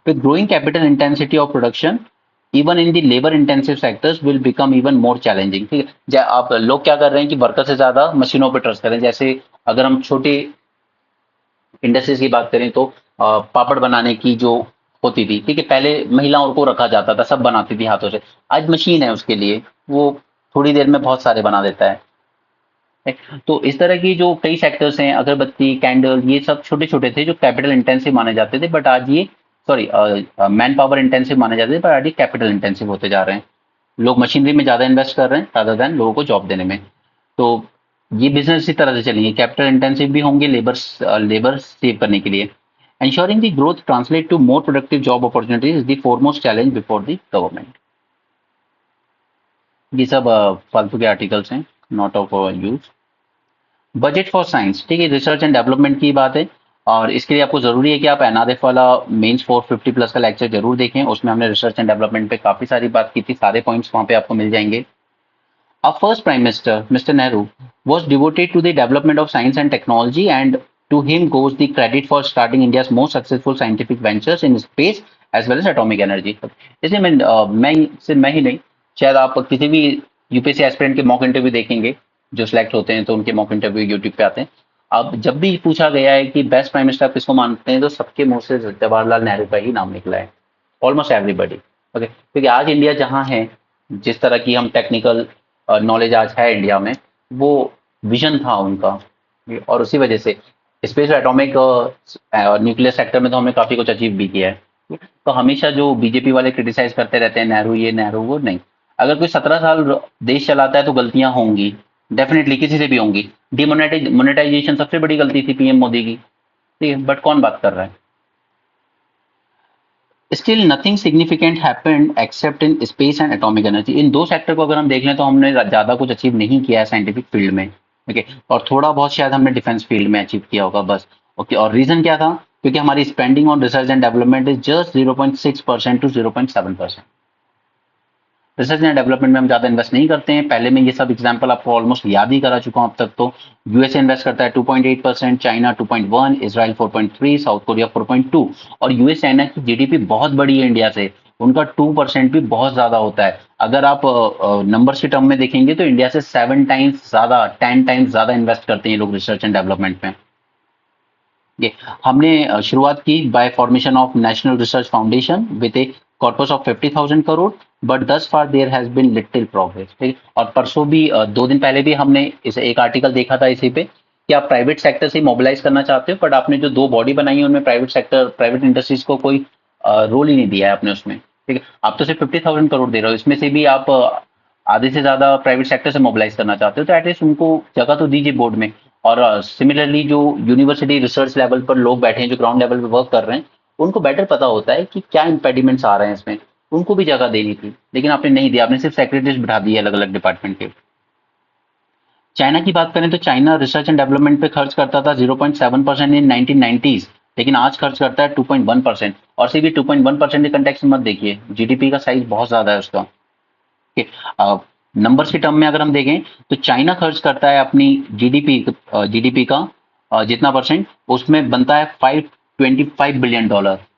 With growing capital intensity of production, even in the labour intensive sectors will become even more challenging. ठीक है, आप लोग क्या कर रहे हैं कि वर्कर से ज्यादा मशीनों पर ट्रस्ट करें। जैसे अगर हम छोटे इंडस्ट्रीज की बात करें तो पापड़ बनाने की जो होती थी, ठीक है, पहले महिलाओं को रखा जाता था, सब बनाती थी हाथों से। आज मशीन है उसके लिए, वो थोड़ी देर में बहुत सारे बना देता है। तो इस तरह की जो कई सेक्टर्स हैं, अगरबत्ती, कैंडल, ये सब छोटे छोटे थे जो कैपिटल इंटेंसिव माने जाते थे, बट आज ये सॉरी मैन पावर इंटेंसिव माने जाते थे, पर आज ये कैपिटल इंटेंसिव होते जा रहे हैं। लोग मशीनरी में ज्यादा इन्वेस्ट कर रहे हैं रादर देन लोगों को जॉब देने में। तो ये बिजनेस इसी तरह से चलेंगे, कैपिटल इंटेंसिव भी होंगे लेबर सेव करने के लिए। ensuring the growth translate to more productive job opportunities is the foremost challenge before the government. ये सब फालतू के आर्टिकल्स हैं, not of use. Budget for science, ठीक है, रिसर्च एंड डेवलपमेंट की बात है। और इसके लिए आपको जरूरी है कि आप एनआरएफ वाला मेंस 450 प्लस का लेक्चर जरूर देखें। उसमें हमने रिसर्च एंड डेवलपमेंट पे काफी सारी बात की थी, सारे पॉइंट्स वहां पे आपको मिल जाएंगे। Our first Prime Minister, Mr. Nehru, was devoted to the development of science and technology, and to him goes the credit for starting India's most successful scientific ventures in space as well as atomic energy. इसलिए मैं ही नहीं, शायद आप किसी भी UPSC aspirant के mock interview देखेंगे, जो सिलेक्ट होते हैं तो उनके मॉक इंटरव्यू यूट्यूब पे आते हैं। अब जब भी पूछा गया है कि बेस्ट प्राइम मिनिस्टर आप किसको मानते हैं, तो सबके मुंह से जवाहरलाल नेहरू का ही नाम निकला है, ऑलमोस्ट एवरीबडी। ओके, क्योंकि आज इंडिया जहां है, जिस तरह की हम टेक्निकल नॉलेज आज है इंडिया में, वो विजन था उनका, और उसी वजह से स्पेस एटॉमिक न्यूक्लियर सेक्टर में तो हमने काफी कुछ अचीव भी किया है। तो हमेशा जो बीजेपी वाले क्रिटिसाइज करते रहते हैं नेहरू ये नेहरू वो, नहीं। अगर कोई 17 साल देश चलाता है तो गलतियां होंगी, डेफिनेटली किसी से भी होंगी। डिमोनेटाइजेशन सबसे बड़ी गलती थी पीएम मोदी की, ठीक है, बट कौन बात कर रहा है। Still nothing significant happened except in space and atomic energy. इन दो सेक्टर को अगर हम देख लें तो हमने ज्यादा कुछ अचीव नहीं किया है साइंटिफिक फील्ड में। ओके, और थोड़ा बहुत शायद हमने डिफेंस फील्ड में अचीव किया होगा बस। ओके, और रीजन क्या था, क्योंकि हमारी spending on research and development is just 0.6% to 0.7%। Research and development में हम ज्यादा इन्वेस्ट नहीं करते हैं। पहले में ये सब एग्जांपल आपको ऑलमोस्ट याद ही करा चुका हूं अब तक। तो यूएसए इन्वेस्ट करता है 2.8%, चाइना 2.1, इजराइल 4.3, साउथ कोरिया 4.2। और यूएस चाइना की जीडीपी बहुत बड़ी है इंडिया से, उनका 2% भी बहुत ज्यादा होता है। अगर आप नंबर्स के टर्म में देखेंगे तो इंडिया से 7 टाइम्स ज्यादा, 10 टाइम्स ज्यादा इन्वेस्ट करते हैं ये लोग रिसर्च एंड डेवलपमेंट में। ये हमने शुरुआत की by formation of national research foundation with a corpus of 50,000 crore, but thus far there has been little progress. ठीक है, और परसों भी 2 दिन पहले भी हमने इस एक आर्टिकल देखा था इसी पे कि आप प्राइवेट सेक्टर से मोबिलाइज करना चाहते हो, बट आपने जो 2 बॉडी बनाई है उनमें प्राइवेट सेक्टर, प्राइवेट इंडस्ट्रीज को कोई रोल ही नहीं दिया है आपने उसमें। ठीक है, आप तो सिर्फ 50,000 करोड़ दे रहे हो, इसमें से भी आप आधे से ज्यादा प्राइवेट सेक्टर से मोबिलाइज करना चाहते हो, तो एटलीस्ट उनको जगह तो दीजिए बोर्ड में। और सिमिलरली जो यूनिवर्सिटी रिसर्च लेवल पर लोग बैठे हैं, जो ग्राउंड लेवल पे वर्क कर रहे हैं, उनको बेटर पता होता है कि क्या इंपेडिमेंट्स आ रहे हैं इसमें, उनको भी जगह देनी थी, लेकिन आपने नहीं दिया, आपने सिर्फ सेक्रेटरीज बिठा दिए अलग अलग डिपार्टमेंट के। चाइना की बात करें तो चाइना रिसर्च एंड डेवलपमेंट पे खर्च करता था 0.7% इन 1990s, लेकिन आज खर्च करता है 2.1%। और सिर्फ 2.1% के कंटेक्स्ट में मत देखिए, जीडीपी का साइज बहुत ज्यादा है उसका। नंबर्स के टर्म में अगर हम देखें तो चाइना खर्च करता है अपनी जीडीपी का जितना परसेंट, उसमें बनता है $525 बिलियन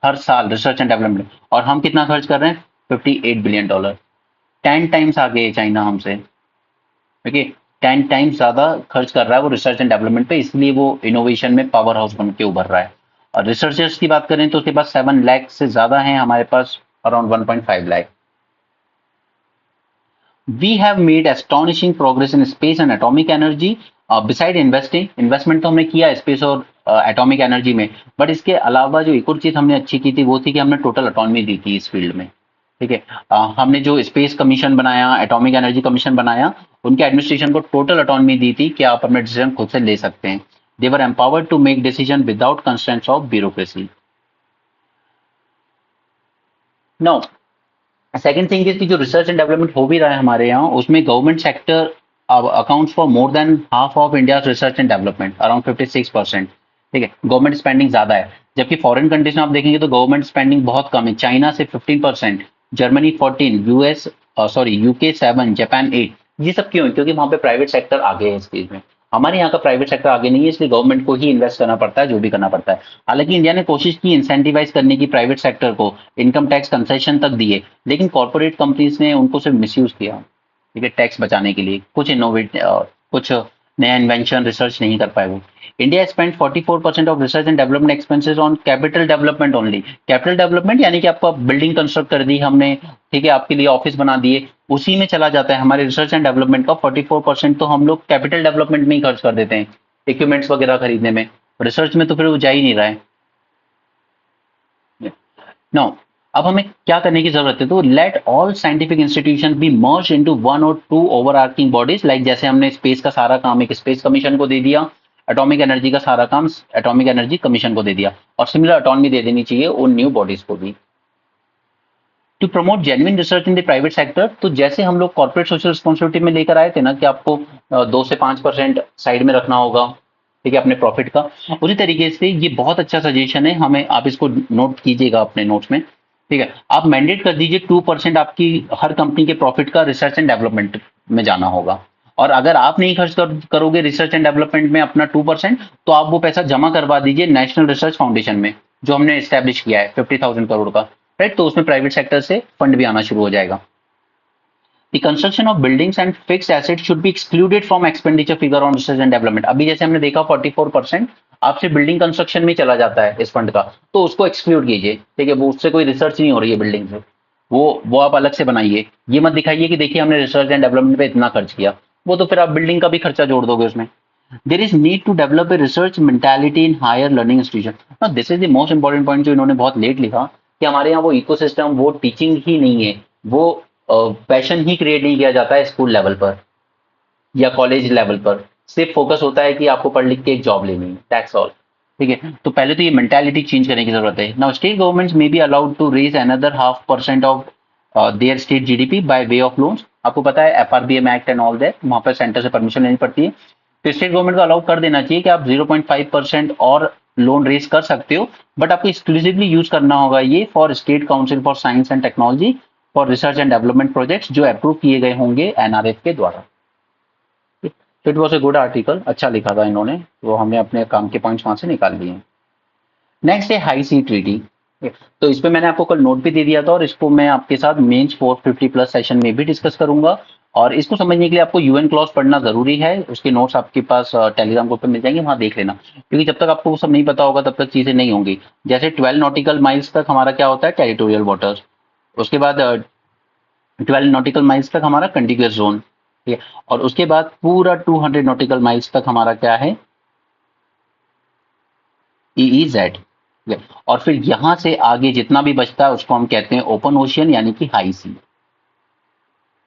हर साल रिसर्च एंड डेवलपमेंट, और हम कितना खर्च कर रहे हैं, $58 बिलियन। 10 टाइम्स आगे है चाइना हमसे। देखिए, 10 टाइम्स ज्यादा खर्च कर रहा है वो रिसर्च एंड डेवलपमेंट पे, इसलिए वो इनोवेशन में पावर हाउस बन के उभर रहा है। और रिसर्चर्स की बात करें तो उसके पास 7 लाख से ज्यादा है, हमारे पास around 1.5 lakh. We have made astonishing progress in space and atomic energy. Beside investing, investment तो हमने किया स्पेस और एटॉमिक एनर्जी में, बट इसके अलावा जो एक और चीज हमने अच्छी की थी वो थी कि हमने टोटल ऑटोनॉमी दी थी इस फील्ड में। ठीक है, हमने जो स्पेस कमीशन बनाया, एटॉमिक एनर्जी कमीशन बनाया, उनके एडमिनिस्ट्रेशन को टोटल ऑटोनॉमी दी थी कि आप अपने डिसीजन खुद से ले सकते हैं। They were empowered to make decision without constraints of bureaucracy. Now second thing is कि जो रिसर्च एंड डेवलपमेंट हो भी रहा है हमारे यहाँ, उसमें government sector accounts for more than half of India research and development, around 56%। ठीक है, गवर्नमेंट स्पेंडिंग ज्यादा है, जबकि फॉरेन कंट्रीज में आप देखेंगे तो गवर्नमेंट स्पेंडिंग बहुत कम है। चाइना से 15%, Germany 14, US sorry UK 7, Japan 8। ये सब क्यों है? क्योंकि वहां पे प्राइवेट सेक्टर आगे है इस चीज में। हमारे यहाँ का प्राइवेट सेक्टर आगे नहीं है, इसलिए गवर्नमेंट को ही इन्वेस्ट करना पड़ता है जो भी करना पड़ता है। हालांकि इंडिया ने कोशिश की इंसेंटिवाइज करने की प्राइवेट सेक्टर को, इनकम टैक्स कंसेशन तक दिए, लेकिन कॉर्पोरेट कंपनीज ने उनको सिर्फ मिसयूज किया। ठीक है, टैक्स बचाने के लिए कुछ नया इन्वेंशन रिसर्च नहीं कर पाए वो। India spend 44% of research and development expenses on capital development only. Capital development यानी कि आपको बिल्डिंग कंस्ट्रक्ट कर दी हमने, ठीक है, आपके लिए ऑफिस बना दिए, उसी में चला जाता है। हमारे रिसर्च एंड डेवलपमेंट का 44% तो हम लोग कैपिटल डेवलपमेंट में ही खर्च कर देते हैं, इक्विपमेंट्स वगैरह खरीदने में। रिसर्च में तो फिर वो जा ही नहीं रहा है। नो, अब हमें क्या करने की जरूरत है, तो let all scientific institution B merge into 1 और 2 ओवरआर्चिंग बॉडीज, लाइक जैसे हमने स्पेस का सारा काम एक स्पेस कमीशन को दे दिया, एटॉमिक एनर्जी का सारा काम एटॉमिक एनर्जी कमीशन को दे दिया, और सिमिलर ऑटोनॉमी दे देनी चाहिए उन न्यू बॉडीज को भी। To promote genuine research in the private sector, तो जैसे हम लोग कॉर्पोरेट सोशल रिस्पॉन्सिबिलिटी में लेकर आए थे ना कि आपको 2 से 5% साइड में रखना होगा, ठीक है, अपने प्रॉफिट का, उसी तरीके से ये बहुत अच्छा सजेशन है हमें, आप इसको नोट कीजिएगा अपने नोट्स में। ठीक है, आप मैंडेट कर दीजिए 2% आपकी हर कंपनी के प्रॉफिट का रिसर्च एंड डेवलपमेंट में जाना होगा। और अगर आप नहीं खर्च करोगे रिसर्च एंड डेवलपमेंट में अपना 2%, तो आप वो पैसा जमा करवा दीजिए नेशनल रिसर्च फाउंडेशन में, जो हमने स्टैब्लिश किया है 50,000 करोड़ का। राइट, तो उसमें प्राइवेट सेक्टर से फंड भी आना शुरू हो जाएगा। The construction of buildings and fixed assets should be excluded from expenditure figure on research and development। अभी जैसे हमने देखा 44% आपसे बिल्डिंग कंस्ट्रक्शन में चला जाता है इस फंड का, तो उसको एक्सक्लूड कीजिए। ठीक है, वो उससे कोई रिसर्च नहीं हो रही है बिल्डिंग से, वो आप अलग से बनाइए। ये मत दिखाइए कि देखिए हमने रिसर्च एंड डेवलपमेंट पे इतना खर्च किया, वो तो फिर आप बिल्डिंग का भी खर्चा जोड़ दोगे उसमें। There is need to develop a research mentality in higher learning institution. This is the most important point जो इन्होंने बहुत लेट लिखा, कि हमारे यहाँ वो इकोसिस्टम, वो टीचिंग ही नहीं है, वो पैशन ही क्रिएट नहीं किया जाता है स्कूल लेवल पर या कॉलेज लेवल पर। सिर्फ फोकस होता है कि आपको पढ़ लिख के एक जॉब लेनी है, दैट्स ऑल। ठीक है, तो पहले तो ये मेंटालिटी चेंज करने की जरूरत है। Now state governments may be allowed to raise another 0.5% of their state GDP by way of loans. आपको पता है FRBM act and all that, वहां पर सेंटर से परमिशन लेनी पड़ती है, तो स्टेट गवर्नमेंट को अलाउ कर देना चाहिए कि आप 0.5% और लोन रेज कर सकते हो, बट आपको एक्सक्लूसिवली यूज करना होगा ये for state council for science and technology for research and development projects, जो अप्रूव किए गए होंगे एनआरएफ के द्वारा। तो it was a good article, अच्छा लिखा था इन्होंने, वो हमने अपने काम के पॉइंट्स वहां से निकाल लिए। नेक्स्ट है हाई सी ट्रीटी। ठीक है? तो इस पे मैंने आपको कल नोट भी दे दिया था और इसको मैं आपके साथ मेंस 450 प्लस सेशन में भी डिस्कस करूंगा। और इसको समझने के लिए आपको यूएन क्लॉज पढ़ना जरूरी है। उसके नोट्स आपके पास टेलीग्राम ग्रुप पे मिल जाएंगे, वहां देख लेना, क्योंकि जब तक आपको वो सब नहीं पता होगा तब तक चीजें नहीं होंगी। जैसे 12 नॉटिकल माइल्स तक हमारा क्या होता है, टेरिटोरियल वाटर्स। उसके बाद 12 नॉटिकल माइल्स तक हमारा कंटिग्यूअस जोन, ठीक है। और उसके बाद पूरा 200 नॉटिकल माइल्स तक हमारा क्या है, EEZ। और फिर यहां से आगे जितना भी बचता है उसको हम कहते हैं ओपन ओशियन यानी कि हाई सी।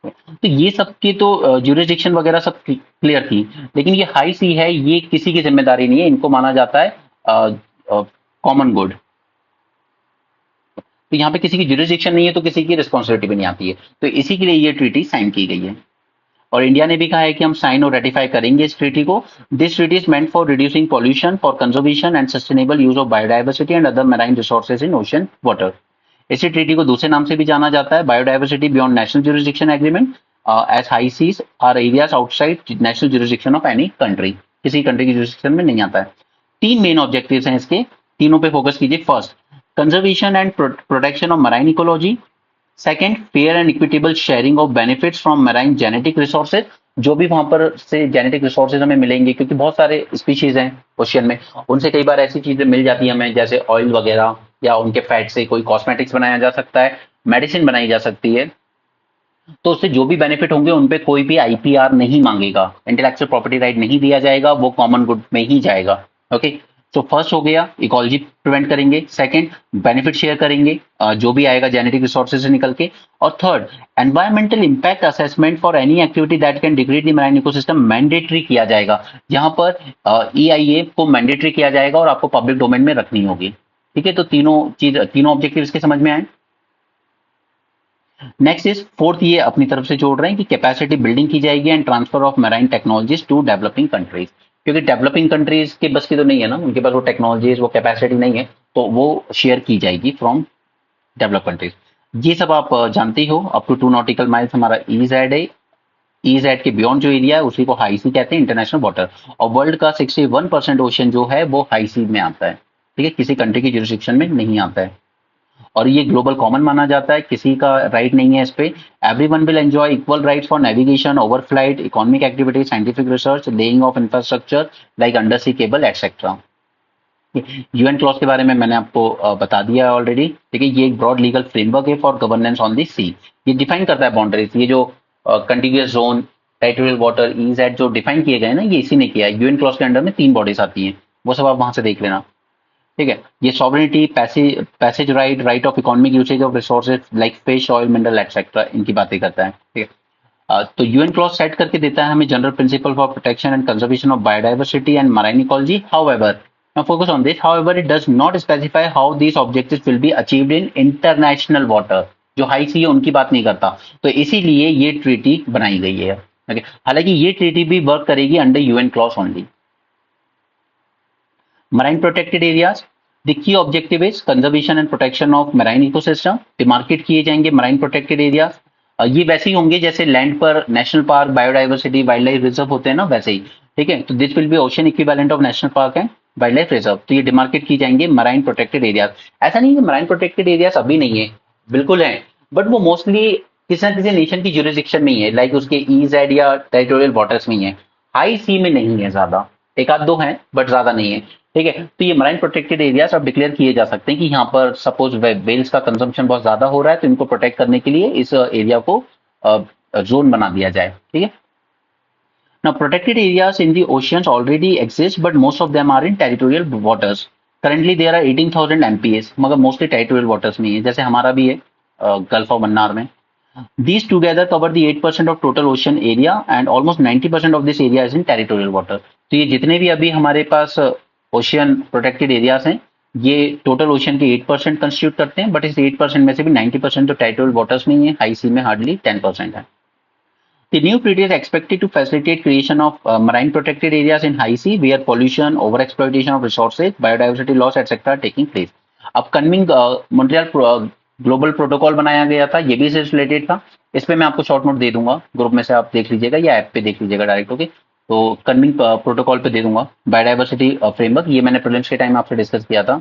तो ये सब की तो ज्यूरिसडिक्शन वगैरह सब क्लियर थी, लेकिन ये हाई सी है, ये किसी की जिम्मेदारी नहीं है, इनको माना जाता है कॉमन गुड। तो यहाँ पे किसी की ज्यूरिसडिक्शन नहीं है तो किसी की रिस्पॉन्सिबिलिटी भी नहीं आती है। तो इसी के लिए ये ट्रीटी साइन की गई है। और इंडिया ने भी कहा है कि हम साइन और रेटिफाई करेंगे इस ट्रीटी को। This treaty is meant for reducing pollution, for conservation and sustainable use of biodiversity and other marine resources in ocean water. इसी ट्रीटी को दूसरे नाम से भी जाना जाता है biodiversity beyond national jurisdiction agreement, as high seas are areas outside national jurisdiction of any country. किसी कंट्री की ज्यूरिसडिक्शन में नहीं आता है। तीन मेन ऑब्जेक्टिव्स हैं इसके, तीनों पे फोकस कीजिए। First, conservation and protection of marine ecology. Second, fair and equitable sharing of benefits from marine genetic resources. जो भी वहां पर से जेनेटिक रिसोर्सेज हमें मिलेंगे, क्योंकि बहुत सारे स्पीशीज हैं ओशियन में, उनसे कई बार ऐसी चीजें मिल जाती है हमें, जैसे ऑयल वगैरह, या उनके फैट से कोई कॉस्मेटिक्स बनाया जा सकता है, मेडिसिन बनाई जा सकती है। तो उससे जो भी बेनिफिट होंगे उन पे कोई भी आईपीआर नहीं मांगेगा, इंटेलेक्चुअल प्रॉपर्टी राइट नहीं दिया जाएगा, वो कॉमन गुड में ही जाएगा। ओके। तो फर्स्ट हो गया इकोलॉजी प्रिवेंट करेंगे, सेकंड बेनिफिट शेयर करेंगे जो भी आएगा जेनेटिक रिसोर्सेज से निकल के, और third environmental impact assessment for any activity that can degrade the marine ecosystem mandatory किया जाएगा। जहां पर EIA को मैंडेटरी किया जाएगा और आपको पब्लिक डोमेन में रखनी होगी। ठीक है, तो तीनों ऑब्जेक्टिव इसके समझ में आए। नेक्स्ट इज फोर्थ, ये अपनी तरफ से जोड़ रहे हैं कि कैपेसिटी बिल्डिंग की जाएगी and transfer of marine technologies to developing countries. क्योंकि डेवलपिंग कंट्रीज के बस की तो नहीं है ना, उनके पास वो टेक्नोलॉजीज वो कैपेसिटी नहीं है, तो वो शेयर की जाएगी फ्रॉम डेवलप कंट्रीज। ये सब आप जानते ही हो। अप टू 2 नॉटिकल माइल्स हमारा EEZ है। EEZ के बियॉन्ड जो एरिया है उसी को हाई सी कहते हैं, इंटरनेशनल वाटर। और वर्ल्ड का 61% ओशन जो है वो हाई सी में आता है। ठीक है, किसी कंट्री की जुरिस्डिक्शन में नहीं आता है। और ये ग्लोबल कॉमन माना जाता है, किसी का राइट नहीं है इस पे। Everyone will enjoy equal rights for navigation, overflight, economic activity, scientific research, laying of infrastructure like under sea cable etcetera. UN clause के बारे में मैंने आपको बता दिया है ऑलरेडी। ठीक है, ये एक ब्रॉड लीगल फ्रेमवर्क है फॉर गवर्नेंस ऑन दी सी। ये डिफाइन करता है बाउंड्रीज, ये जो continuous zone, territorial water, EEZ जो डिफाइन किए गए ना, ये इसी ने किया है। यूएन क्लॉज के अंडर में 3 बॉडीज आती हैं, वो सब आप वहां से देख लेना। ठीक है, ये sovereignty, passage right, right of economic usage of resources like fish, oil, mineral etcetera, इनकी बातें करता है। ठीक है, तो यूएन क्लॉज सेट करके देता है हमें general principle for protection and conservation of biodiversity and marine ecology. However, now focus on this, however it does not specify how these objectives will be achieved in international water। जो high सी है उनकी बात नहीं करता, तो इसीलिए ये treaty बनाई गई है। okay? हालांकि ये ट्रीटी भी वर्क करेगी under UN clause only. Marine protected areas, the key objective is conservation and protection of marine ecosystem। Demarcate किए जाएंगे marine protected areas। ये वैसे ही होंगे जैसे लैंड पर national park, biodiversity, wild life reserve होते हैं ना, वैसे ही। ठीक है, तो this will be ocean equivalent of national park and wild life reserve. तो ये डिमार्केट की जाएंगे मराइन प्रोटेक्टेड एरियाज। ऐसा नहीं है मराइन प्रोटेक्टेड एरियाज अभी नहीं है, बिल्कुल है, बट वो मोस्टली किसी ना किसी नेशन की जुरिस्डिक्शन में ही है, लाइक उसके EEZ या टेरिटोरियल वाटर्स में ही है, हाई सी में नहीं है ज्यादा। एक आध दो हैं बट ज्यादा नहीं है। ठीक है, तो ये मराइन प्रोटेक्टेड एरियाज अब डिक्लेयर किए जा सकते हैं कि यहाँ पर सपोज वेल्स का कंजम्पशन बहुत ज्यादा हो रहा है, तो इनको प्रोटेक्ट करने के लिए इस एरिया को जोन बना दिया जाए। ठीक है, now protected areas in the oceans already exist but most of them are in territorial waters। currently there are 18,000 MPAs, मगर मोस्टली टेरिटोरियल वाटर्स में ही है, जैसे हमारा भी है गल्फ ऑफ मन्नार में। These together cover the 8% of total ocean area and almost 90% of this area is in territorial water। तो ये जितने भी अभी हमारे पास ओशियन प्रोटेक्टेड एरियाज हैं, ये टोटल ओशियन के 8% कंस्टिट्यूट करते हैं, बट इस 8% में से भी 90% तो टेरिटोरियल वाटर्स में ही है, हाई सी में हार्डली 10% है। The new treaty is expected to facilitate creation of marine protected areas in high sea where pollution, overexploitation of resources, biodiversity loss, etc. are taking place। अब कन्विंग मॉन्ट्रियल ग्लोबल प्रोटोकॉल बनाया गया था, ये भी इससे related था। इस पे मैं आपको शॉर्ट नोट दे दूंगा, ग्रुप में से आप देख लीजिएगा या ऐप पे देख लीजिएगा डायरेक्ट। ओके, तो कन्विंग प्रोटोकॉल पे दे दूंगा। बायोडाइवर्सिटी फ्रेमवर्क, ये मैंने प्रीलिम्स के टाइम आपसे डिस्कस किया था।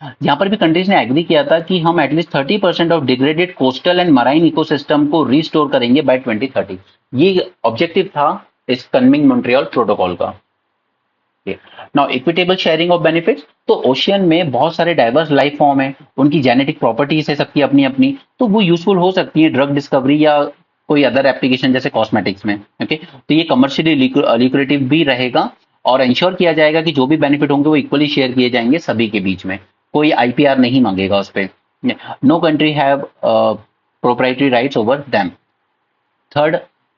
यहाँ पर भी कंट्रीज ने एग्री किया था कि हम at least 30% of degraded coastal and marine ecosystem को रिस्टोर करेंगे बाय 2030। ये ऑब्जेक्टिव था इस कन्मिंग मॉन्ट्रियल प्रोटोकॉल का। Now equitable sharing of benefits, तो ओशियन में बहुत सारे डाइवर्स लाइफ फॉर्म है, उनकी जेनेटिक प्रॉपर्टीज है सबकी अपनी अपनी, तो वो यूजफुल हो सकती है ड्रग डिस्कवरी या कोई अदर एप्लीकेशन जैसे कॉस्मेटिक्स में। ओके, तो ये कमर्शियली ल्यूक्रेटिव भी रहेगा और इंश्योर किया जाएगा कि जो भी बेनिफिट होंगे वो इक्वली शेयर किए जाएंगे सभी के बीच में, कोई आईपीआर नहीं मांगेगा उस पर। No country have proprietary rights over them. Third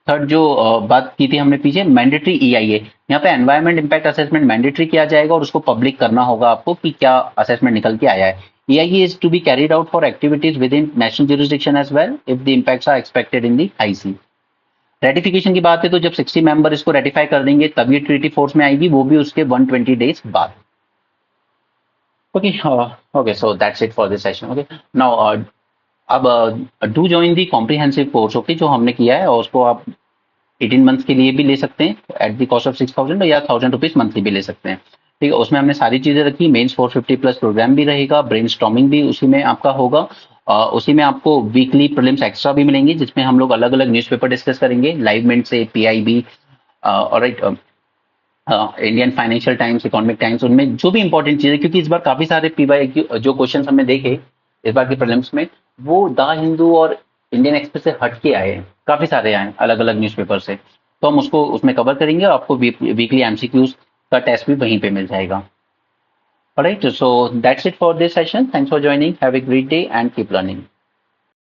third जो बात की थी हमने पीछे, मैंडेटरी ईआईए, यहाँ पे एनवायरमेंट इम्पैक्ट असेसमेंट मैंडेटरी किया जाएगा और उसको पब्लिक करना होगा आपको कि क्या असेसमेंट निकल के आया है। EIA is to be carried out for activities within national jurisdiction as well if the impacts are expected in the IC. Ratification की बात है तो जब 60 मेंबर इसको रेटिफाई कर देंगे तब ये ट्रीटी फोर्स में आएगी, वो भी उसके 120 डेज बाद। Okay okay, so that's it for this session. Okay, now अब do join the comprehensive course, okay, जो हमने किया है, और उसको आप 18 मंथ्स के लिए भी ले सकते हैं एट द कॉस्ट ऑफ 6000 या 1000 रुपीज मंथली भी ले सकते हैं। ठीक है, उसमें हमने सारी चीजें रखी, मेंस 450 प्लस प्रोग्राम भी रहेगा, ब्रेन स्टॉर्मिंग भी उसी में आपका होगा। उसी में आपको वीकली प्रीलिम्स एक्स्ट्रा भी मिलेंगी जिसमें हम लोग अलग अलग न्यूज़पेपर डिस्कस करेंगे, लाइव मिनट से पीआईबी और right Indian financial times, economic times, उनमें जो भी इंपॉर्टेंट चीजें, क्योंकि इस बार काफी सारे पीवाई जो क्वेश्चन हमने देखे इस बार के प्रीलिम्स में वो द हिंदू और इंडियन एक्सप्रेस से हट के आए हैं, काफी सारे आए अलग अलग न्यूज़पेपर से, तो हम उसको उसमें कवर करेंगे और आपको वीकली एमसीक्यूज का टेस्ट भी वहीं पे मिल जाएगा। Alright, so that's it for this session, thanks for joining, have a great day and keep learning.